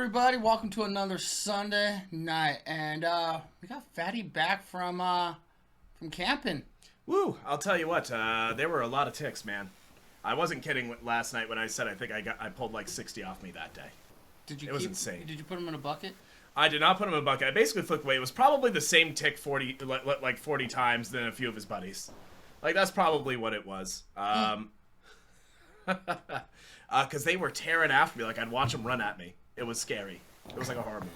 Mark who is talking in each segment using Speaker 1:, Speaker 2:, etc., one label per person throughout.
Speaker 1: everybody? Welcome to another Sunday night, and we got Fattie back from camping.
Speaker 2: Woo! I'll tell you what, there were a lot of ticks, man. I wasn't kidding last night when I said I pulled like 60 off me that day. It was insane.
Speaker 1: Did you put them in a bucket?
Speaker 2: I did not put him in a bucket. I basically flicked away. It was probably the same tick 40 times than a few of his buddies. Like, that's probably what it was. Because they were tearing after me. Like, I'd watch them run at me. It was scary. It was like a horror movie.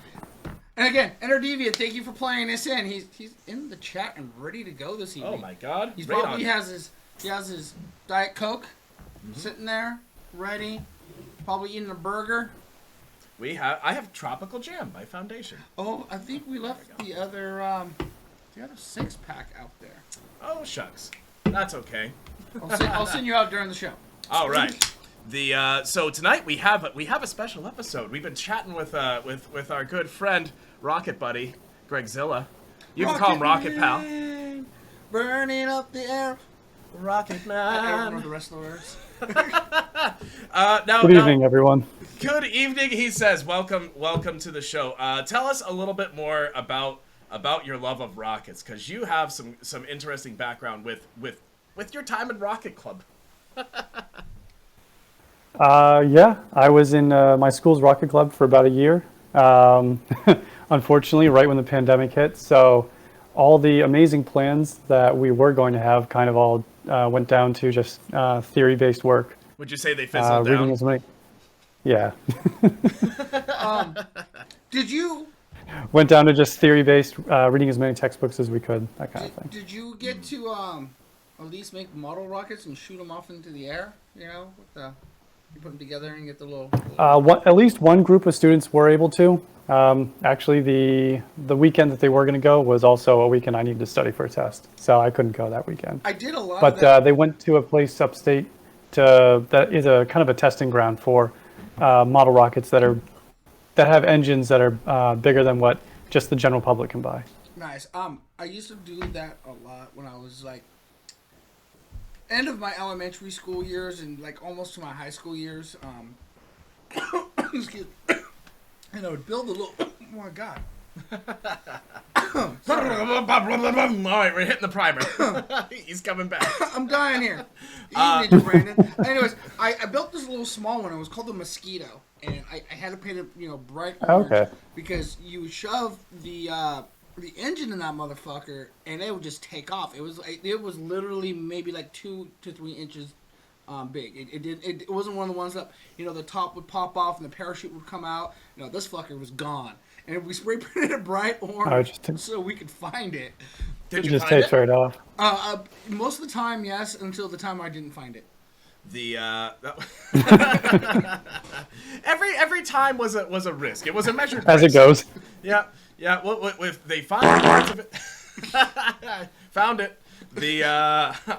Speaker 1: And again, Enter Deviant, thank you for playing this in. He's in the chat and ready to go this evening.
Speaker 2: Oh my god.
Speaker 1: He has his Diet Coke sitting there, ready. Probably eating a burger.
Speaker 2: I have Tropical Jam by Foundation.
Speaker 1: Oh, I think we left the other 6-pack out there.
Speaker 2: Oh shucks. That's okay.
Speaker 1: I'll send you out during the show.
Speaker 2: All right. So tonight we have a special episode. We've been chatting with our good friend Rocket Buddy Gregzilla. You can call him Rocket Pal.
Speaker 1: Burning up the air,
Speaker 2: Rocket Man.
Speaker 1: I don't remember the rest of the words.
Speaker 3: Good evening, everyone.
Speaker 2: Good evening. He says, "Welcome to the show." Tell us a little bit more about your love of rockets, because you have some interesting background with your time in Rocket Club.
Speaker 3: Yeah, I was in my school's Rocket Club for about a year. Unfortunately, right when the pandemic hit, so all the amazing plans that we were going to have kind of all went down to just theory-based work.
Speaker 2: Would you say they fizzled
Speaker 3: reading
Speaker 2: down?
Speaker 3: as many, yeah.
Speaker 1: Did you?
Speaker 3: Went down to just theory-based, reading as many textbooks as we could, that kind of thing.
Speaker 1: Did you get to at least make model rockets and shoot them off into the air? You know, you put them together and get the little.
Speaker 3: At least one group of students were able to. Actually, the weekend that they were going to go was also a weekend I needed to study for a test, so I couldn't go that weekend.
Speaker 1: I did a lot.
Speaker 3: But
Speaker 1: of that.
Speaker 3: they went to a place upstate that is a kind of a testing ground for model rockets that have engines that are bigger than what just the general public can buy.
Speaker 1: Nice. I used to do that a lot when I was like end of my elementary school years and like almost to my high school years. Excuse me. And I would build a little. Oh my god.
Speaker 2: All right, we're hitting the primer. He's coming back.
Speaker 1: I'm dying here. Evening, Brandon. Anyways, I built this little small one. It was called the Mosquito, and I had to paint it, bright orange because you would shove the engine in that motherfucker, and it would just take off. It was literally maybe like 2 to 3 inches big. It wasn't one of the ones that the top would pop off and the parachute would come out. No, this fucker was gone. And we spray printed it bright orange so we could find it.
Speaker 2: Did you
Speaker 3: just
Speaker 2: find
Speaker 3: taped right off.
Speaker 1: Most of the time, yes, until the time I didn't find it.
Speaker 2: Every time was a risk. It was a measured
Speaker 3: As
Speaker 2: risk.
Speaker 3: it goes.
Speaker 2: Yeah. Well, if they find parts of it, found it.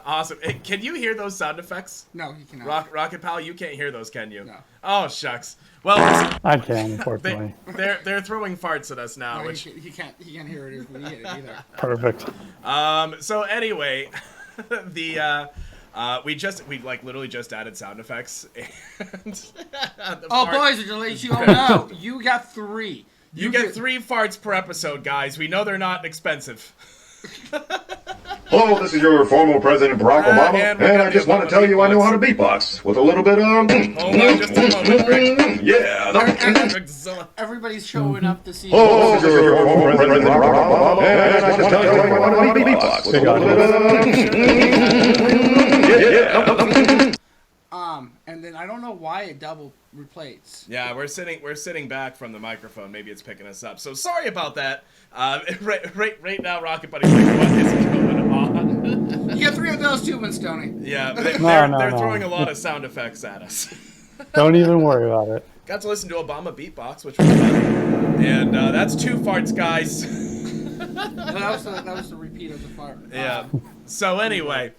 Speaker 2: Awesome. Hey, can you hear those sound effects?
Speaker 1: No, you cannot.
Speaker 2: Rocket Pal, you can't hear those, can you?
Speaker 1: No.
Speaker 2: Oh shucks. Well,
Speaker 3: I can, unfortunately.
Speaker 2: they're throwing farts at us now,
Speaker 1: No,
Speaker 2: which
Speaker 1: he can't hear it if we hit it either.
Speaker 3: Perfect.
Speaker 2: So anyway, we literally just added sound effects. And
Speaker 1: boys, to let you all know, you got 3.
Speaker 2: You get 3 farts per episode, guys. We know they're not expensive.
Speaker 4: Hello, this is your former President Barack Obama, and I just want to tell you I know how to beatbox with a little bit of.
Speaker 2: Hold on just a moment, Greg.
Speaker 4: Yeah.
Speaker 2: Gregzilla.
Speaker 1: Everybody's showing up to see.
Speaker 4: Hello, this is your former President Barack Obama, and I just want to tell you I know how to beatbox with a little bit of.
Speaker 1: And then I don't know why it double replays.
Speaker 2: Yeah, we're sitting back from the microphone. Maybe it's picking us up. So sorry about that. Right now, Rocket Buddy's like, what is going on?
Speaker 1: You got 3 of those too, Winstoney.
Speaker 2: Yeah, they're throwing a lot of sound effects at us.
Speaker 3: Don't even worry about it.
Speaker 2: Got to listen to Obama beatbox, which was fun. And that's 2 farts, guys.
Speaker 1: that was the repeat of the fart.
Speaker 2: Yeah. So anyway.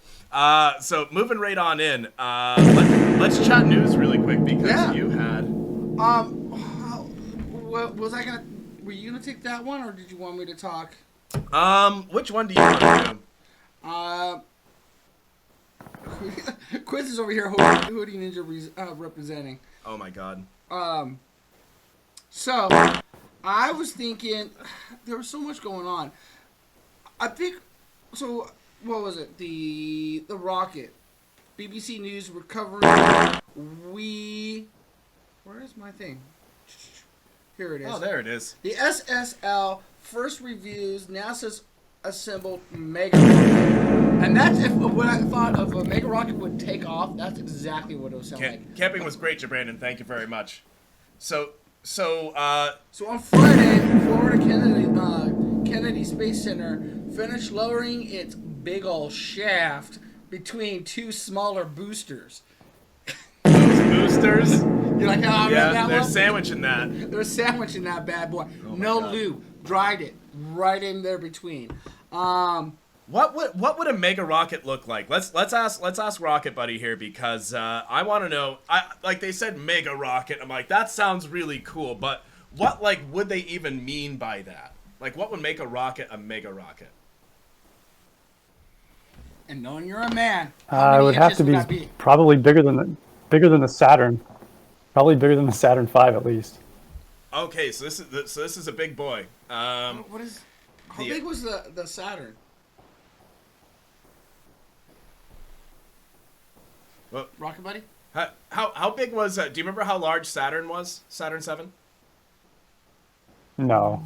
Speaker 2: So moving right on in, let's chat news really quick because you had.
Speaker 1: Were you gonna take that one, or did you want me to talk?
Speaker 2: Which one do you want to
Speaker 1: do? Quiz is over here, Hoodie Ninja representing.
Speaker 2: Oh my god.
Speaker 1: So, I was thinking, there was so much going on. I think, so, what was it? The rocket. BBC News recovering. Where is my thing? Here it is.
Speaker 2: Oh, there it is.
Speaker 1: The SSL first reviews NASA's assembled mega rocket. And that's when I thought of a mega rocket would take off, that's exactly what it would sound like.
Speaker 2: Camping was great, Brandon. Thank you very much. So
Speaker 1: on Friday, Florida Kennedy Space Center finished lowering its big ol' shaft between two smaller boosters.
Speaker 2: Boosters?
Speaker 1: You like how I read that
Speaker 2: they're
Speaker 1: one?
Speaker 2: sandwiching that.
Speaker 1: They're sandwiching that bad boy.
Speaker 2: Oh
Speaker 1: no
Speaker 2: God.
Speaker 1: lube. Dried it right in there between.
Speaker 2: What would a mega rocket look like? Let's ask Rocket Buddy here because I want to know. Like they said mega rocket. I'm like, that sounds really cool, but what like would they even mean by that? Like what would make a rocket a mega rocket?
Speaker 1: And knowing you're a man,
Speaker 3: It would have to be probably bigger than the Saturn. Probably bigger than the Saturn V at least.
Speaker 2: Okay, so this is a big boy.
Speaker 1: How big was the Saturn?
Speaker 2: Well,
Speaker 1: Rocket Buddy?
Speaker 2: How big was do you remember how large Saturn was? Saturn 7?
Speaker 3: No.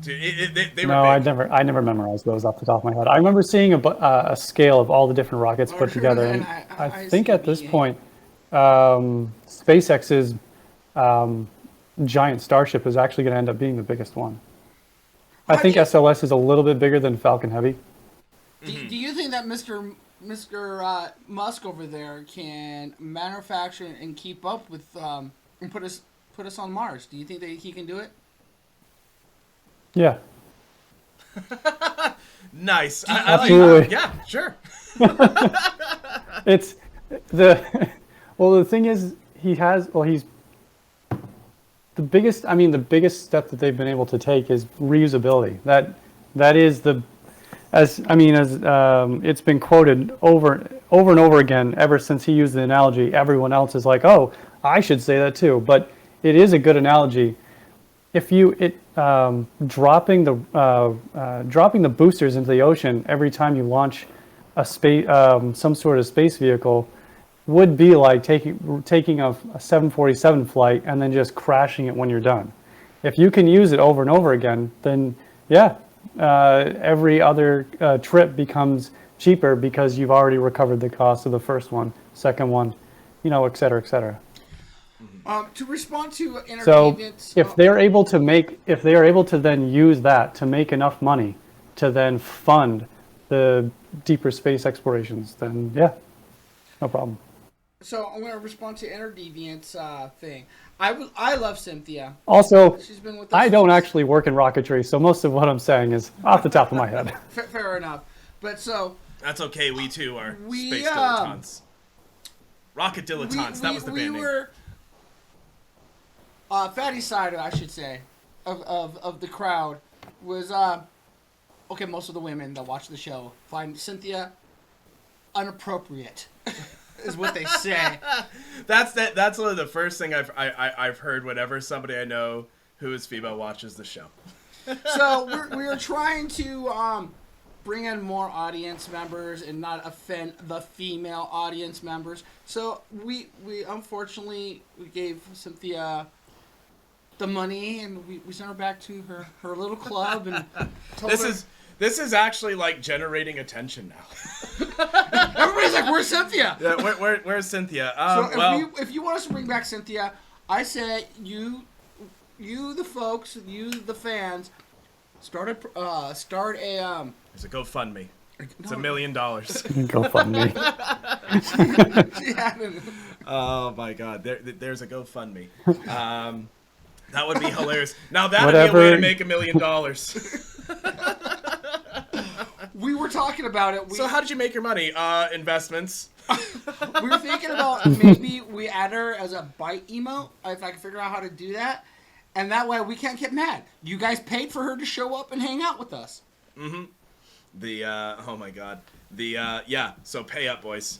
Speaker 2: Dude, they were
Speaker 3: No,
Speaker 2: big.
Speaker 3: I never memorized those off the top of my head. I remember seeing a scale of all the different rockets put together, and I think at this point, SpaceX's giant Starship is actually going to end up being the biggest one. I think SLS is a little bit bigger than Falcon Heavy.
Speaker 1: Do you think that Mr. Musk over there can manufacture and keep up with and put us on Mars? Do you think that he can do it?
Speaker 3: Yeah.
Speaker 2: Nice.
Speaker 3: Absolutely.
Speaker 2: Yeah, sure.
Speaker 3: It's the thing is he's the biggest step that they've been able to take is reusability. That is it's been quoted over and over again ever since he used the analogy. Everyone else is like, oh, I should say that too. But it is a good analogy. If dropping the boosters into the ocean every time you launch some sort of space vehicle would be like taking a 747 flight and then just crashing it when you're done. If you can use it over and over again, then every other trip becomes cheaper because you've already recovered the cost of the first one, second one, et cetera, et cetera.
Speaker 1: To respond to
Speaker 3: So if they're able to then use that to make enough money to then fund the deeper space explorations, then no problem.
Speaker 1: So I'm going to respond to InterDeviant's thing. I love Cynthia.
Speaker 3: Also,
Speaker 1: She's been with us
Speaker 3: I don't actually work in rocketry, so most of what I'm saying is off the top of my head.
Speaker 1: Fair enough. But so
Speaker 2: That's okay. We too are space dilettantes. Rocket dilettantes. That was the band name.
Speaker 1: We were Fattie's side, I should say, of the crowd was okay. Most of the women that watch the show find Cynthia inappropriate. Is what they say.
Speaker 2: That's one of the first thing I've heard whenever somebody I know who is female watches the show.
Speaker 1: So we are trying to bring in more audience members and not offend the female audience members. So we unfortunately we gave Cynthia the money and we sent her back to her little club and told her.
Speaker 2: This is actually like generating attention now.
Speaker 1: Everybody's like, "Where's Cynthia?"
Speaker 2: Yeah, where's Cynthia?
Speaker 1: If you want us to bring back Cynthia, I say you the folks, you the fans, start a
Speaker 2: There's a GoFundMe. It's $1 million.
Speaker 3: GoFundMe.
Speaker 2: Oh my God, there's a GoFundMe. That would be hilarious. Now that would be a way to make $1 million.
Speaker 1: We were talking about it.
Speaker 2: So how did you make your money? Investments.
Speaker 1: We were thinking about maybe we add her as a bite emote if I can figure out how to do that, and that way we can't get mad. You guys paid for her to show up and hang out with us.
Speaker 2: Mm-hmm. Oh my God. So pay up, boys.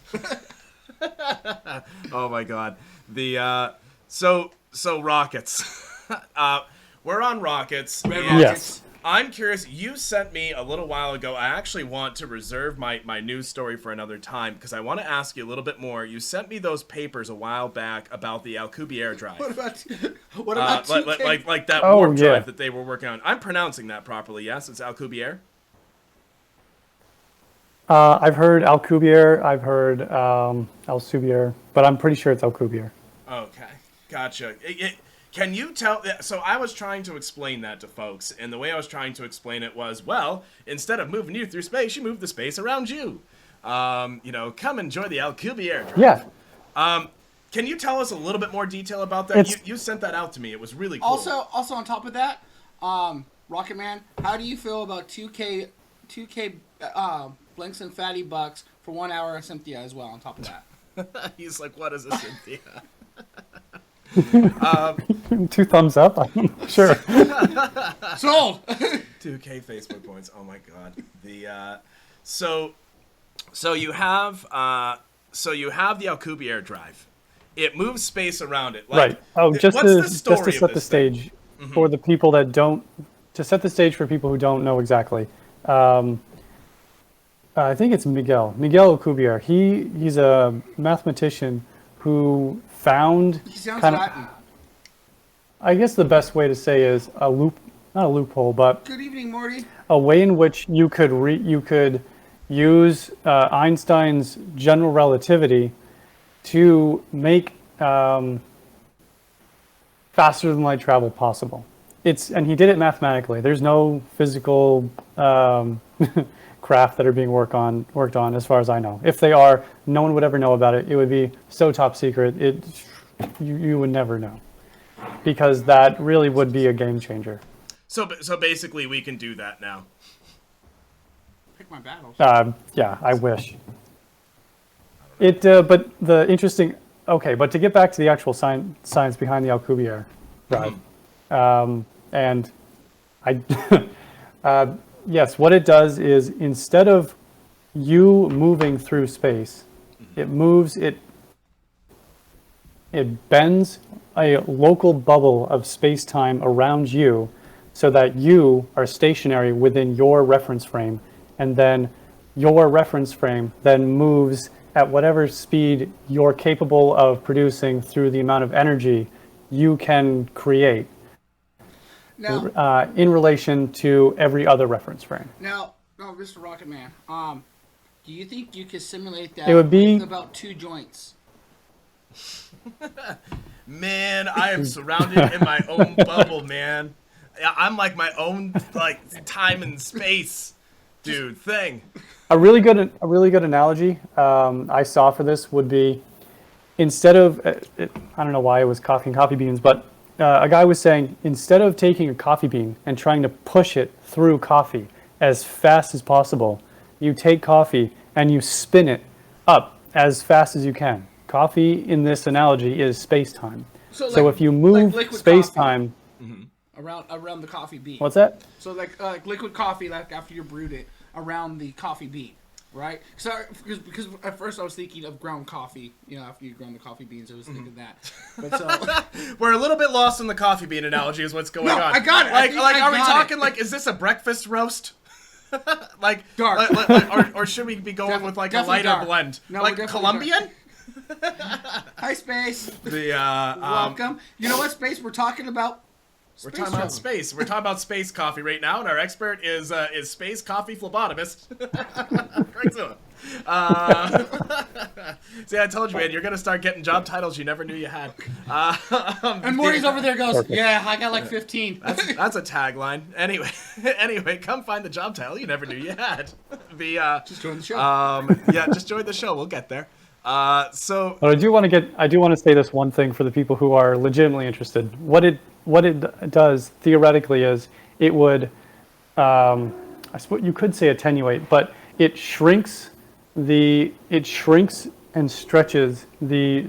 Speaker 2: Oh my God. So rockets. we're on rockets.
Speaker 1: Red
Speaker 2: and
Speaker 3: Yes.
Speaker 2: I'm curious. You sent me a little while ago. I actually want to reserve my news story for another time because I want to ask you a little bit more. You sent me those papers a while back about the Alcubierre drive.
Speaker 1: What about 2K?
Speaker 2: Like that
Speaker 3: Oh,
Speaker 2: warp
Speaker 3: yeah.
Speaker 2: drive that they were working on. I'm pronouncing that properly. Yes, it's Alcubierre.
Speaker 3: I've heard Alcubierre, I've heard Alcubierre, but I'm pretty sure it's Alcubierre.
Speaker 2: Okay, gotcha. Can you tell? So I was trying to explain that to folks, and the way I was trying to explain it was, well, instead of moving you through space, you move the space around you. Come enjoy the Alcubierre drive.
Speaker 3: Yeah.
Speaker 2: Can you tell us a little bit more detail about that? You sent that out to me. It was really cool.
Speaker 1: Also on top of that, Rocket Man, how do you feel about 2K Blinks and Fatty Bucks for 1 hour of Cynthia as well on top of that?
Speaker 2: He's like, what is a Cynthia?
Speaker 3: 2 thumbs up. Sure.
Speaker 1: Sold.
Speaker 2: 2K Facebook points. Oh my god. So you have the Alcubierre drive. It moves space around it. Like,
Speaker 3: Right. Oh, just
Speaker 2: what's
Speaker 3: to
Speaker 2: the story
Speaker 3: set
Speaker 2: of
Speaker 3: the
Speaker 2: this
Speaker 3: stage
Speaker 2: thing?
Speaker 3: for the people that don't, to set the stage for people who don't know exactly. I think it's Miguel Alcubierre. He's a mathematician who found
Speaker 1: He sounds
Speaker 3: kind of,
Speaker 1: Latin.
Speaker 3: I guess the best way to say is not a loophole, but
Speaker 1: Good evening, Morty.
Speaker 3: a way in which you could use Einstein's general relativity to make faster than light travel possible. And he did it mathematically. There's no physical craft that are being worked on as far as I know. If they are, no one would ever know about it. It would be so top secret. You would never know, because that really would be a game changer.
Speaker 2: So basically, we can do that now.
Speaker 1: Pick my battles.
Speaker 3: Yeah, I wish. But the interesting. Okay, but to get back to the actual science behind the Alcubierre drive, and I, yes, what it does is instead of you moving through space, it bends a local bubble of space-time around you so that you are stationary within your reference frame, and then your reference frame then moves at whatever speed you're capable of producing through the amount of energy you can create
Speaker 1: Now,
Speaker 3: in relation to every other reference frame.
Speaker 1: no, Mr. Rocket Man. Do you think you could simulate that
Speaker 3: It would be-
Speaker 1: with about 2 joints?
Speaker 2: Man, I am surrounded in my own bubble, man. I'm like my own time and space, dude. Thing.
Speaker 3: A really good analogy I saw for this would be, instead of I don't know why it was coffee and coffee beans, but a guy was saying, instead of taking a coffee bean and trying to push it through coffee as fast as possible, you take coffee and you spin it up as fast as you can. Coffee in this analogy is space-time. So if you move
Speaker 1: liquid
Speaker 3: space-time,
Speaker 1: around the coffee bean.
Speaker 3: what's that?
Speaker 1: So like liquid coffee, like after you brewed it, around the coffee bean, right? So because at first I was thinking of ground coffee. After you ground the coffee beans, I was thinking that. But so
Speaker 2: We're a little bit lost in the coffee bean analogy is what's going on.
Speaker 1: I got it.
Speaker 2: Are we talking is this a breakfast roast?
Speaker 1: Dark.
Speaker 2: Or should we be going with a
Speaker 1: definitely
Speaker 2: lighter
Speaker 1: dark.
Speaker 2: blend?
Speaker 1: No,
Speaker 2: Like
Speaker 1: we're definitely
Speaker 2: Colombian?
Speaker 1: Hi, Space.
Speaker 2: The
Speaker 1: Welcome. You know what, Space? We're talking about.
Speaker 2: We're talking about space. We're talking about space coffee right now, and our expert is space coffee phlebotomist, Gregzilla. See, I told you, man, you're gonna start getting job titles you never knew you had.
Speaker 1: And Morty's over there goes, yeah, I got like 15.
Speaker 2: That's a tagline. Anyway, come find the job title you never knew you had.
Speaker 1: Just join the show.
Speaker 2: Yeah, just join the show. We'll get there. So.
Speaker 3: But I do want to say this one thing for the people who are legitimately interested. What it does theoretically is it would, I suppose you could say attenuate, but it shrinks and stretches the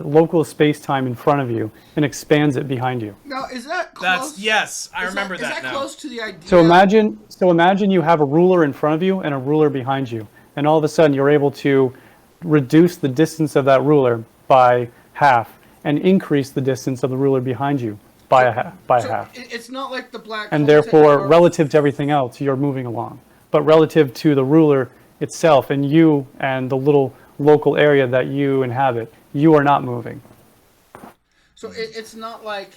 Speaker 3: local space-time in front of you and expands it behind you.
Speaker 1: Now, is that close?
Speaker 2: Yes, I remember that
Speaker 1: now. Is that close to the idea?
Speaker 3: So imagine you have a ruler in front of you and a ruler behind you, and all of a sudden you're able to reduce the distance of that ruler by half and increase the distance of the ruler behind you by half.
Speaker 1: It's not like the black
Speaker 3: And
Speaker 1: holes
Speaker 3: therefore, relative to everything else, you're moving along. But relative to the ruler itself and you and the little local area that you inhabit, you are not moving.
Speaker 1: So it's not like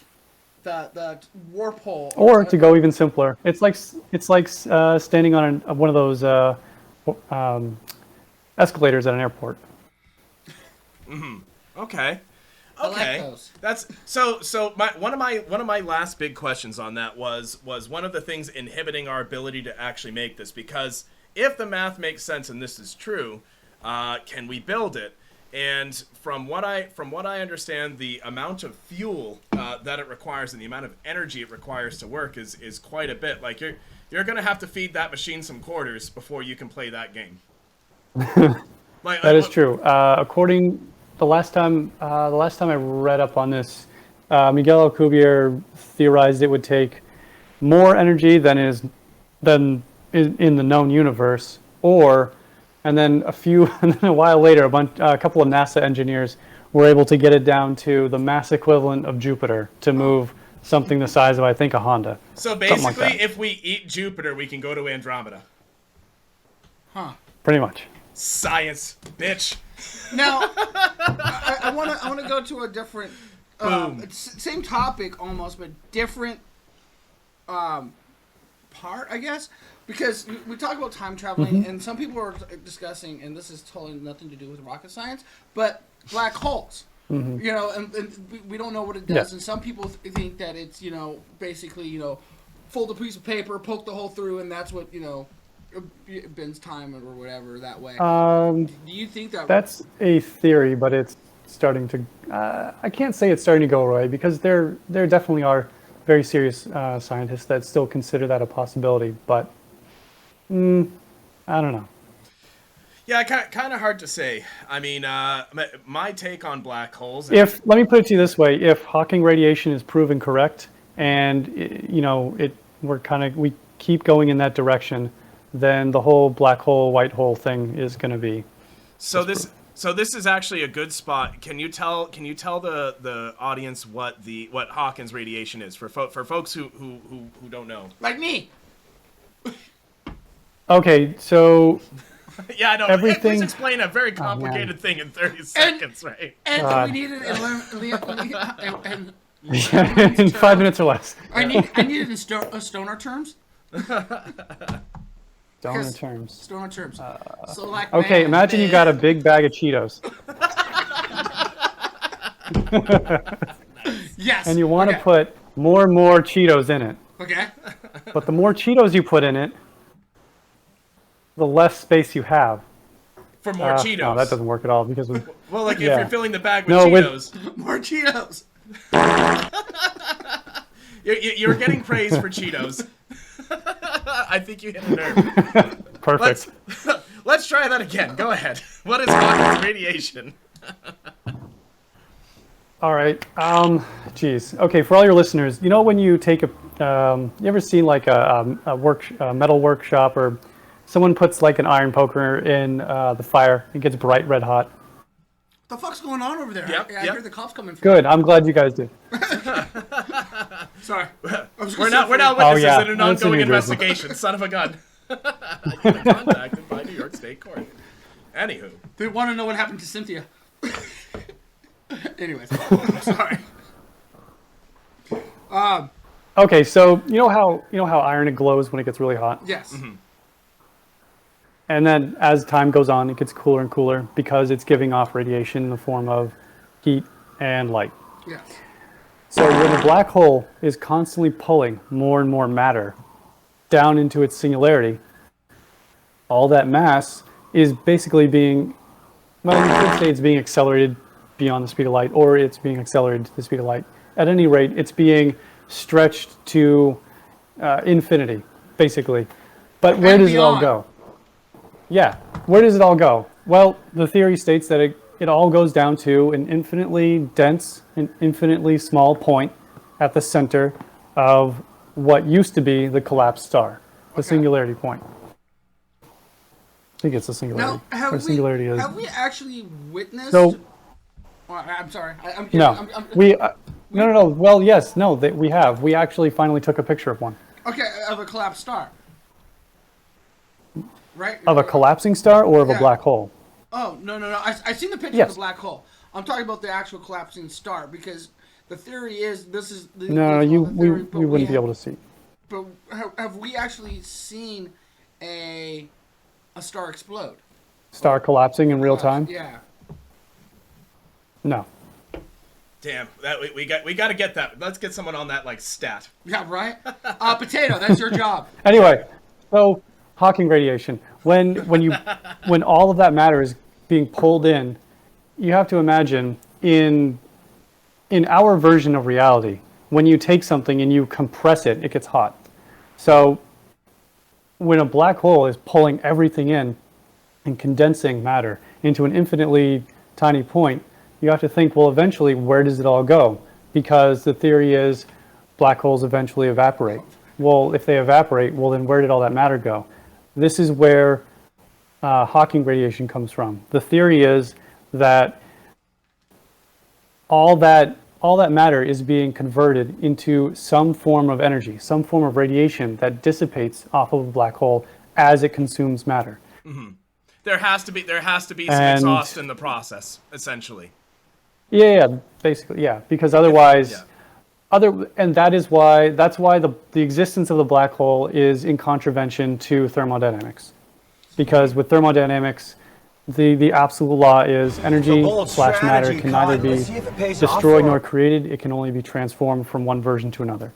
Speaker 1: the warp hole.
Speaker 3: Or to go even simpler, it's like standing on one of those escalators at an airport.
Speaker 2: Okay.
Speaker 1: Okay. Like
Speaker 2: That's so one of my last big questions on that was one of the things inhibiting our ability to actually make this, because if the math makes sense and this is true, can we build it? And from what I understand, the amount of fuel that it requires and the amount of energy it requires to work is quite a bit. Like you're gonna have to feed that machine some quarters before you can play that game.
Speaker 3: That is true. According the last time I read up on this, Miguel Alcubierre theorized it would take more energy than in the known universe, and then a while later, a couple of NASA engineers were able to get it down to the mass equivalent of Jupiter to move something the size of, I think, a Honda.
Speaker 2: So basically, if we eat Jupiter, we can go to Andromeda.
Speaker 1: Huh.
Speaker 3: Pretty much.
Speaker 2: Science, bitch.
Speaker 1: Now, I want to go to a different, same topic almost, but different part, I guess, because we talk about time traveling, and some people are discussing, and this is totally nothing to do with rocket science, but black holes. You know, and we don't know what it does, and some people think that it's, basically, fold a piece of paper, poke the hole through, and that's what, bends time or whatever that way. Do you think that's
Speaker 3: a theory, but it's starting to I can't say it's starting to go away, because there definitely are very serious scientists that still consider that a possibility, but I don't know.
Speaker 2: Yeah, kind of hard to say. I mean, my take on black holes.
Speaker 3: Let me put it to you this way: if Hawking radiation is proven correct, and we keep going in that direction, then the whole black hole, white hole thing is going to be.
Speaker 2: So this is actually a good spot. Can you tell the audience what Hawking's radiation is for folks who don't know?
Speaker 1: Like me.
Speaker 3: Okay, so.
Speaker 2: Yeah, I know.
Speaker 3: Everything.
Speaker 2: Please explain a very complicated thing in 30 seconds, right?
Speaker 1: And we needed
Speaker 3: in 5 minutes or less.
Speaker 1: I needed in stoner terms.
Speaker 3: Stoner terms.
Speaker 1: Stoner terms. So like.
Speaker 3: Okay, imagine you got a big bag of Cheetos.
Speaker 1: Yes.
Speaker 3: And you want to put more and more Cheetos in it.
Speaker 1: Okay.
Speaker 3: But the more Cheetos you put in it, the less space you have.
Speaker 2: For more Cheetos.
Speaker 3: No, that doesn't work at all, because
Speaker 2: if you're filling the bag with Cheetos.
Speaker 1: More Cheetos.
Speaker 2: You're getting praise for Cheetos. I think you hit a nerve.
Speaker 3: Perfect.
Speaker 2: Let's try that again. Go ahead. What is Hawking's radiation?
Speaker 3: All right. Geez. Okay, for all your listeners, when you take you ever seen like a metal workshop, or someone puts like an iron poker in the fire, it gets bright red hot?
Speaker 1: The fuck's going on over there?
Speaker 2: Yep,
Speaker 1: I hear the cops coming.
Speaker 3: Good. I'm glad you guys did.
Speaker 2: Sorry. We're now witnesses in an ongoing investigation. Son of a gun. You've been contacted by New York State Court. Anywho.
Speaker 1: They want to know what happened to Cynthia. Anyways. Sorry.
Speaker 3: Okay, so you know how iron glows when it gets really hot?
Speaker 1: Yes.
Speaker 2: Mm-hmm.
Speaker 3: And then as time goes on, it gets cooler and cooler because it's giving off radiation in the form of heat and light.
Speaker 1: Yes.
Speaker 3: So when a black hole is constantly pulling more and more matter down into its singularity, all that mass is basically being, well, you could say it's being accelerated beyond the speed of light, or it's being accelerated to the speed of light. At any rate, it's being stretched to infinity, basically. But where does it all go? Yeah, where does it all go? Well, the theory states that it all goes down to an infinitely dense and infinitely small point at the center of what used to be the collapsed star, the singularity point. I think it's the singularity.
Speaker 1: Now, have we actually witnessed?
Speaker 3: So,
Speaker 1: I'm sorry. I'm
Speaker 3: no, No. Well, yes, no, we have. We actually finally took a picture of one.
Speaker 1: Okay, of a collapsed star. Right?
Speaker 3: Of a collapsing star or of a black hole?
Speaker 1: Oh, no. I seen the picture
Speaker 3: Yes.
Speaker 1: of the black hole. I'm talking about the actual collapsing star because the theory is this is the
Speaker 3: No,
Speaker 1: the
Speaker 3: we
Speaker 1: theory, but
Speaker 3: wouldn't be able to see.
Speaker 1: But have we actually seen a star explode?
Speaker 3: Star collapsing in real time?
Speaker 1: Yeah.
Speaker 3: No.
Speaker 2: Damn, that we got to get that. Let's get someone on that like stat.
Speaker 1: Yeah, right? Potato, that's your job.
Speaker 3: Anyway, so Hawking radiation. When all of that matter is being pulled in, you have to imagine in our version of reality, when you take something and you compress it, it gets hot. So when a black hole is pulling everything in and condensing matter into an infinitely tiny point, you have to think, well, eventually, where does it all go? Because the theory is black holes eventually evaporate. Well, if they evaporate, well, then where did all that matter go? This is where Hawking radiation comes from. The theory is that all that matter is being converted into some form of energy, some form of radiation that dissipates off of a black hole as it consumes matter.
Speaker 2: Mm-hmm. There has to be some exhaust in the process, essentially.
Speaker 3: Yeah, basically, yeah, because otherwise, that's why the existence of the black hole is in contravention to thermodynamics, because with thermodynamics, the absolute law is energy / matter can neither be destroyed nor created. It can only be transformed from one version to another.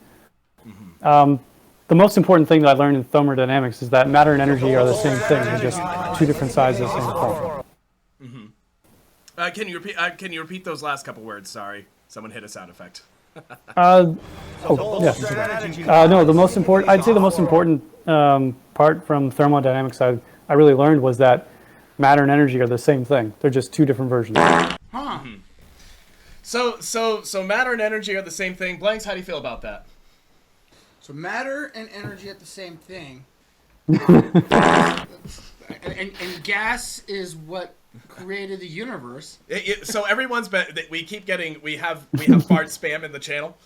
Speaker 3: Mm-hmm. The most important thing that I learned in thermodynamics is that matter and energy are the same thing. They're just two different sides of the same coin.
Speaker 2: Mm-hmm. Can you repeat those last couple words? Sorry, someone hit a sound effect.
Speaker 3: No, the most important. I'd say the most important part from thermodynamics I really learned was that matter and energy are the same thing. They're just two different versions.
Speaker 1: Huh.
Speaker 2: Mm-hmm. So matter and energy are the same thing. Blanks, how do you feel about that?
Speaker 1: So matter and energy are the same thing. and gas is what created the universe.
Speaker 2: So everyone's been. We have fart spam in the channel.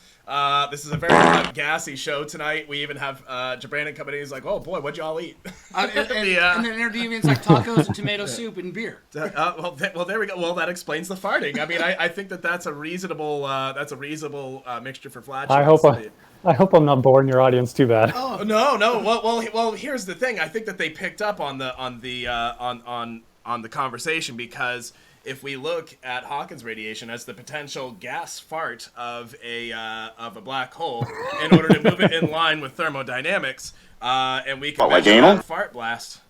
Speaker 2: This is a very gassy show tonight. We even have Brandon coming in. He's like, "Oh boy, what'd y'all eat?"
Speaker 1: And then Entertainment's like tacos and tomato soup and beer.
Speaker 2: Well, there we go. Well, that explains the farting. I mean, I think that's a reasonable mixture for flatulence.
Speaker 3: I hope I'm not boring your audience too bad.
Speaker 2: Oh no. Well, here's the thing. I think that they picked up on the conversation, because if we look at Hawkins radiation as the potential gas fart of a black hole in order to move it in line with thermodynamics, and we can measure that fart blast,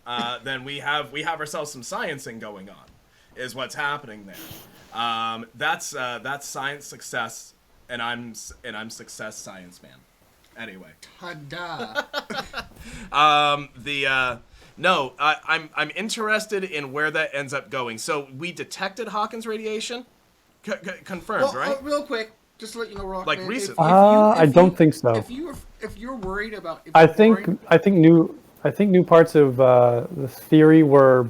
Speaker 2: then we have ourselves some sciencing going on, is what's happening there. That's science success, and I'm success science man. Anyway.
Speaker 1: Ta-da.
Speaker 2: No, I'm interested in where that ends up going. So we detected Hawkins radiation, confirmed, right?
Speaker 1: Real quick, just to let you know, Rockman,
Speaker 2: like recently.
Speaker 3: I don't think so.
Speaker 1: If you're worried about,
Speaker 3: I think new parts of the theory were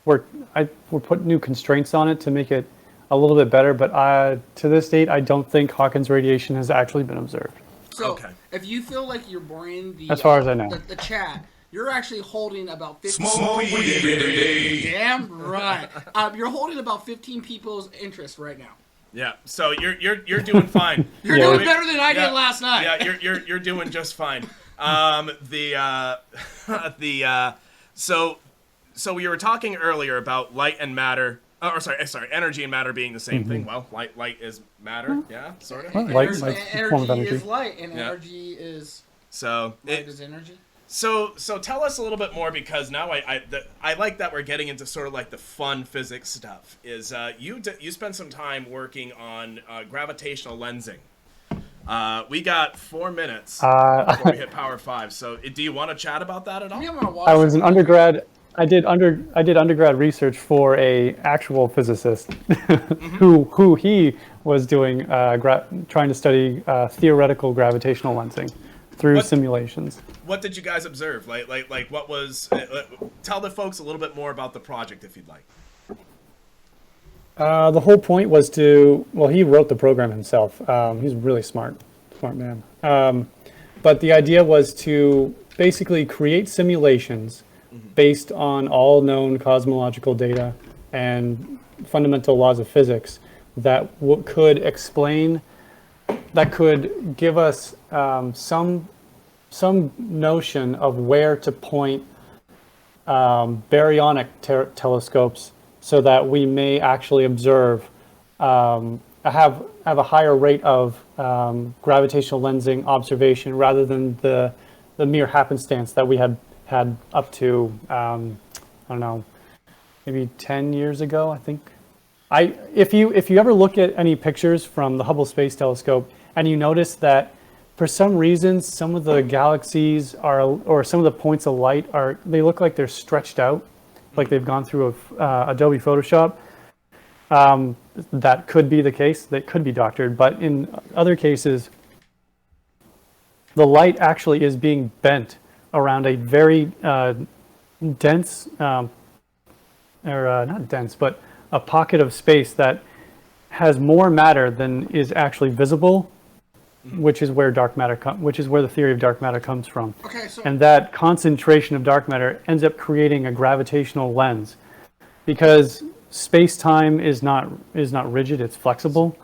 Speaker 3: put new constraints on it to make it a little bit better. But to this date, I don't think Hawkins radiation has actually been observed.
Speaker 1: So if you feel like you're boring
Speaker 3: as far as I know,
Speaker 1: the chat. You're actually holding about 15. Damn right. You're holding about 15 people's interest right now.
Speaker 2: Yeah. So you're doing fine.
Speaker 1: You're doing better than I did last night.
Speaker 2: Yeah. You're doing just fine. So we were talking earlier about light and matter. Energy and matter being the same thing. Well, light is matter. Yeah, sort of.
Speaker 3: Energy
Speaker 1: is light, and energy is.
Speaker 2: So
Speaker 1: light is energy.
Speaker 2: So tell us a little bit more, because now I like that we're getting into sort of like the fun physics stuff. Is you spent some time working on gravitational lensing. We got 4 minutes before we hit Power 5. So do you want to chat about that at all?
Speaker 3: I was an undergrad. I did undergrad research for a actual physicist who he was doing trying to study theoretical gravitational lensing through simulations.
Speaker 2: What did you guys observe? Like what was? Tell the folks a little bit more about the project, if you'd like.
Speaker 3: The whole point was to, well, he wrote the program himself. He's a really smart man. But the idea was to basically create simulations based on all known cosmological data and fundamental laws of physics that could explain, that could give us some notion of where to point baryonic telescopes so that we may actually observe, have a higher rate of gravitational lensing observation rather than the mere happenstance that we had up to, I don't know, maybe 10 years ago, I think. If you ever look at any pictures from the Hubble Space Telescope and you notice that for some reason some of the galaxies or some of the points of light they look like they're stretched out, like they've gone through Adobe Photoshop. That could be the case. That could be doctored. But in other cases, the light actually is being bent around a very dense, or not dense, but a pocket of space that has more matter than is actually visible, which is where which is where the theory of dark matter comes from.
Speaker 1: Okay, so
Speaker 3: and that concentration of dark matter ends up creating a gravitational lens, because space-time is not rigid; it's flexible,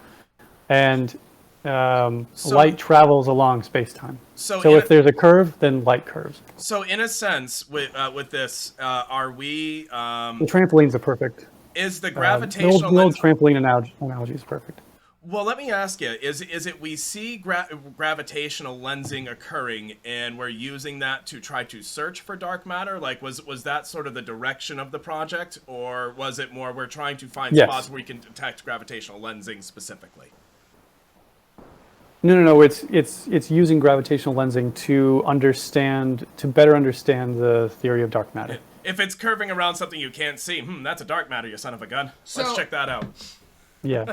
Speaker 3: and light travels along space-time. So if there's a curve, then light curves.
Speaker 2: So in a sense, with this, are we?
Speaker 3: The trampoline's a perfect.
Speaker 2: Is the gravitational
Speaker 3: the old trampoline analogy is perfect.
Speaker 2: Well, let me ask you: Is it we see gravitational lensing occurring, and we're using that to try to search for dark matter? Like, was that sort of the direction of the project, or was it more we're trying to find spots where we can detect gravitational lensing specifically?
Speaker 3: No. It's using gravitational lensing to better understand the theory of dark matter.
Speaker 2: If it's curving around something you can't see, that's a dark matter, you son of a gun. Let's check that out.
Speaker 3: Yeah,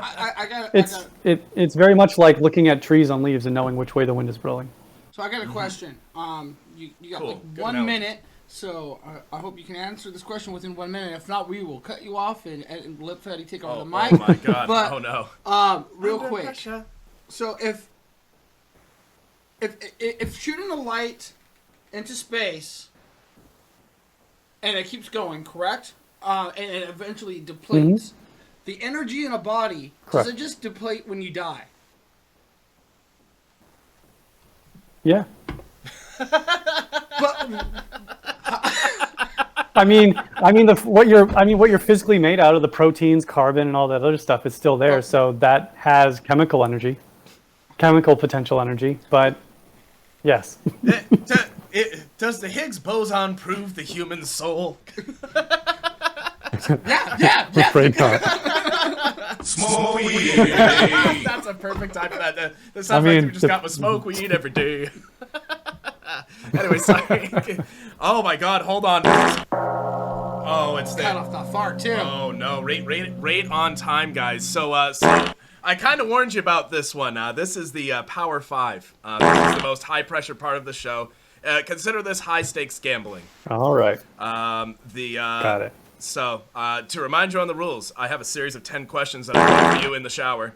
Speaker 3: it's very much like looking at trees on leaves and knowing which way the wind is blowing.
Speaker 1: So I got a question. You got
Speaker 2: cool.
Speaker 1: like 1 minute, so I hope you can answer this question within 1 minute. If not, we will cut you off and let Fattie take over the mic.
Speaker 2: Oh my god!
Speaker 1: But,
Speaker 2: oh no!
Speaker 1: Real quick. Pressure. So if shooting a light into space and it keeps going, correct? And it eventually depletes. Mm-hmm. The energy in a body, correct, does it just deplete when you die?
Speaker 3: Yeah.
Speaker 1: But
Speaker 3: I mean, what you're physically made out of, the proteins, carbon, and all that other stuff is still there. So that has chemical potential energy. But yes.
Speaker 2: Does the Higgs boson prove the human soul?
Speaker 1: Yeah.
Speaker 3: Afraid not.
Speaker 2: Smoke weed. That's a perfect time for that. That sounds like we just got with smoke weed every day. Anyway, sorry. Oh my God, hold on. Oh, it's
Speaker 1: cut off the fart too.
Speaker 2: Oh no, right on time, guys. So I kind of warned you about this one. This is the Power 5. This is the most high pressure part of the show. Consider this high stakes gambling.
Speaker 3: All right.
Speaker 2: Got it. So, to remind you on the rules, I have a series of 10 questions that I do for you in the shower.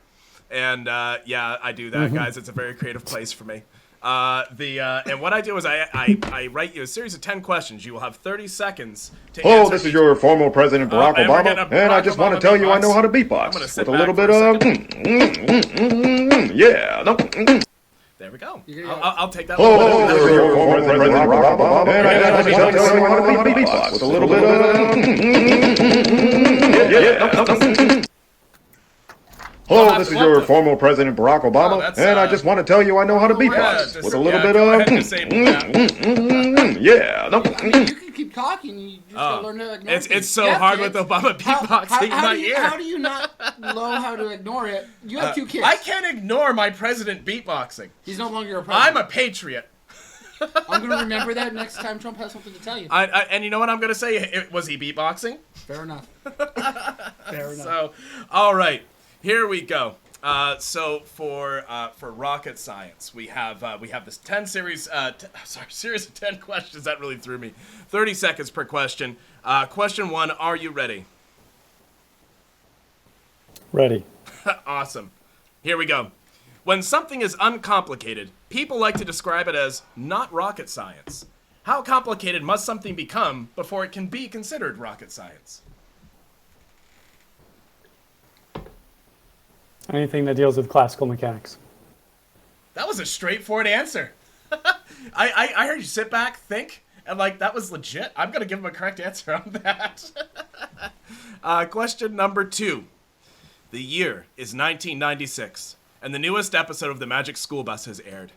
Speaker 2: And, yeah, I do that, guys. It's a very creative place for me. And what I do is I write you a series of 10 questions. You will have 30 seconds to answer.
Speaker 4: Hello, this is your former President Barack Obama, and I just want to tell you I know how to beatbox. With a little bit of... yeah.
Speaker 2: There we go. I'll take that.
Speaker 4: Hello, this is your former President Barack Obama, and I just want to tell you how to beatbox. With a little bit of... Hello, this is your former President Barack Obama, and I just want to tell you I know how to beatbox. With a little bit of... yeah.
Speaker 1: You can keep talking. You just gotta learn to ignore it.
Speaker 2: It's so hard with Obama beatboxing in my ear.
Speaker 1: How do you not know how to ignore it? You have 2 kids.
Speaker 2: I can't ignore my president beatboxing.
Speaker 1: He's no longer a president.
Speaker 2: I'm a patriot.
Speaker 1: I'm going to remember that next time Trump has something to tell you.
Speaker 2: And you know what I'm going to say? Was he beatboxing?
Speaker 1: Fair enough. Fair enough.
Speaker 2: So, all right. Here we go. So for rocket science, we have this series of 10 questions. That really threw me. 30 seconds per question. Question 1, are you ready?
Speaker 3: Ready.
Speaker 2: Awesome. Here we go. When something is uncomplicated, people like to describe it as not rocket science. How complicated must something become before it can be considered rocket science?
Speaker 3: Anything that deals with classical mechanics.
Speaker 2: That was a straightforward answer. I heard you sit back, think, and like that was legit. I'm gonna give him a correct answer on that. Question number 2. The year is 1996, and the newest episode of the Magic School Bus has aired.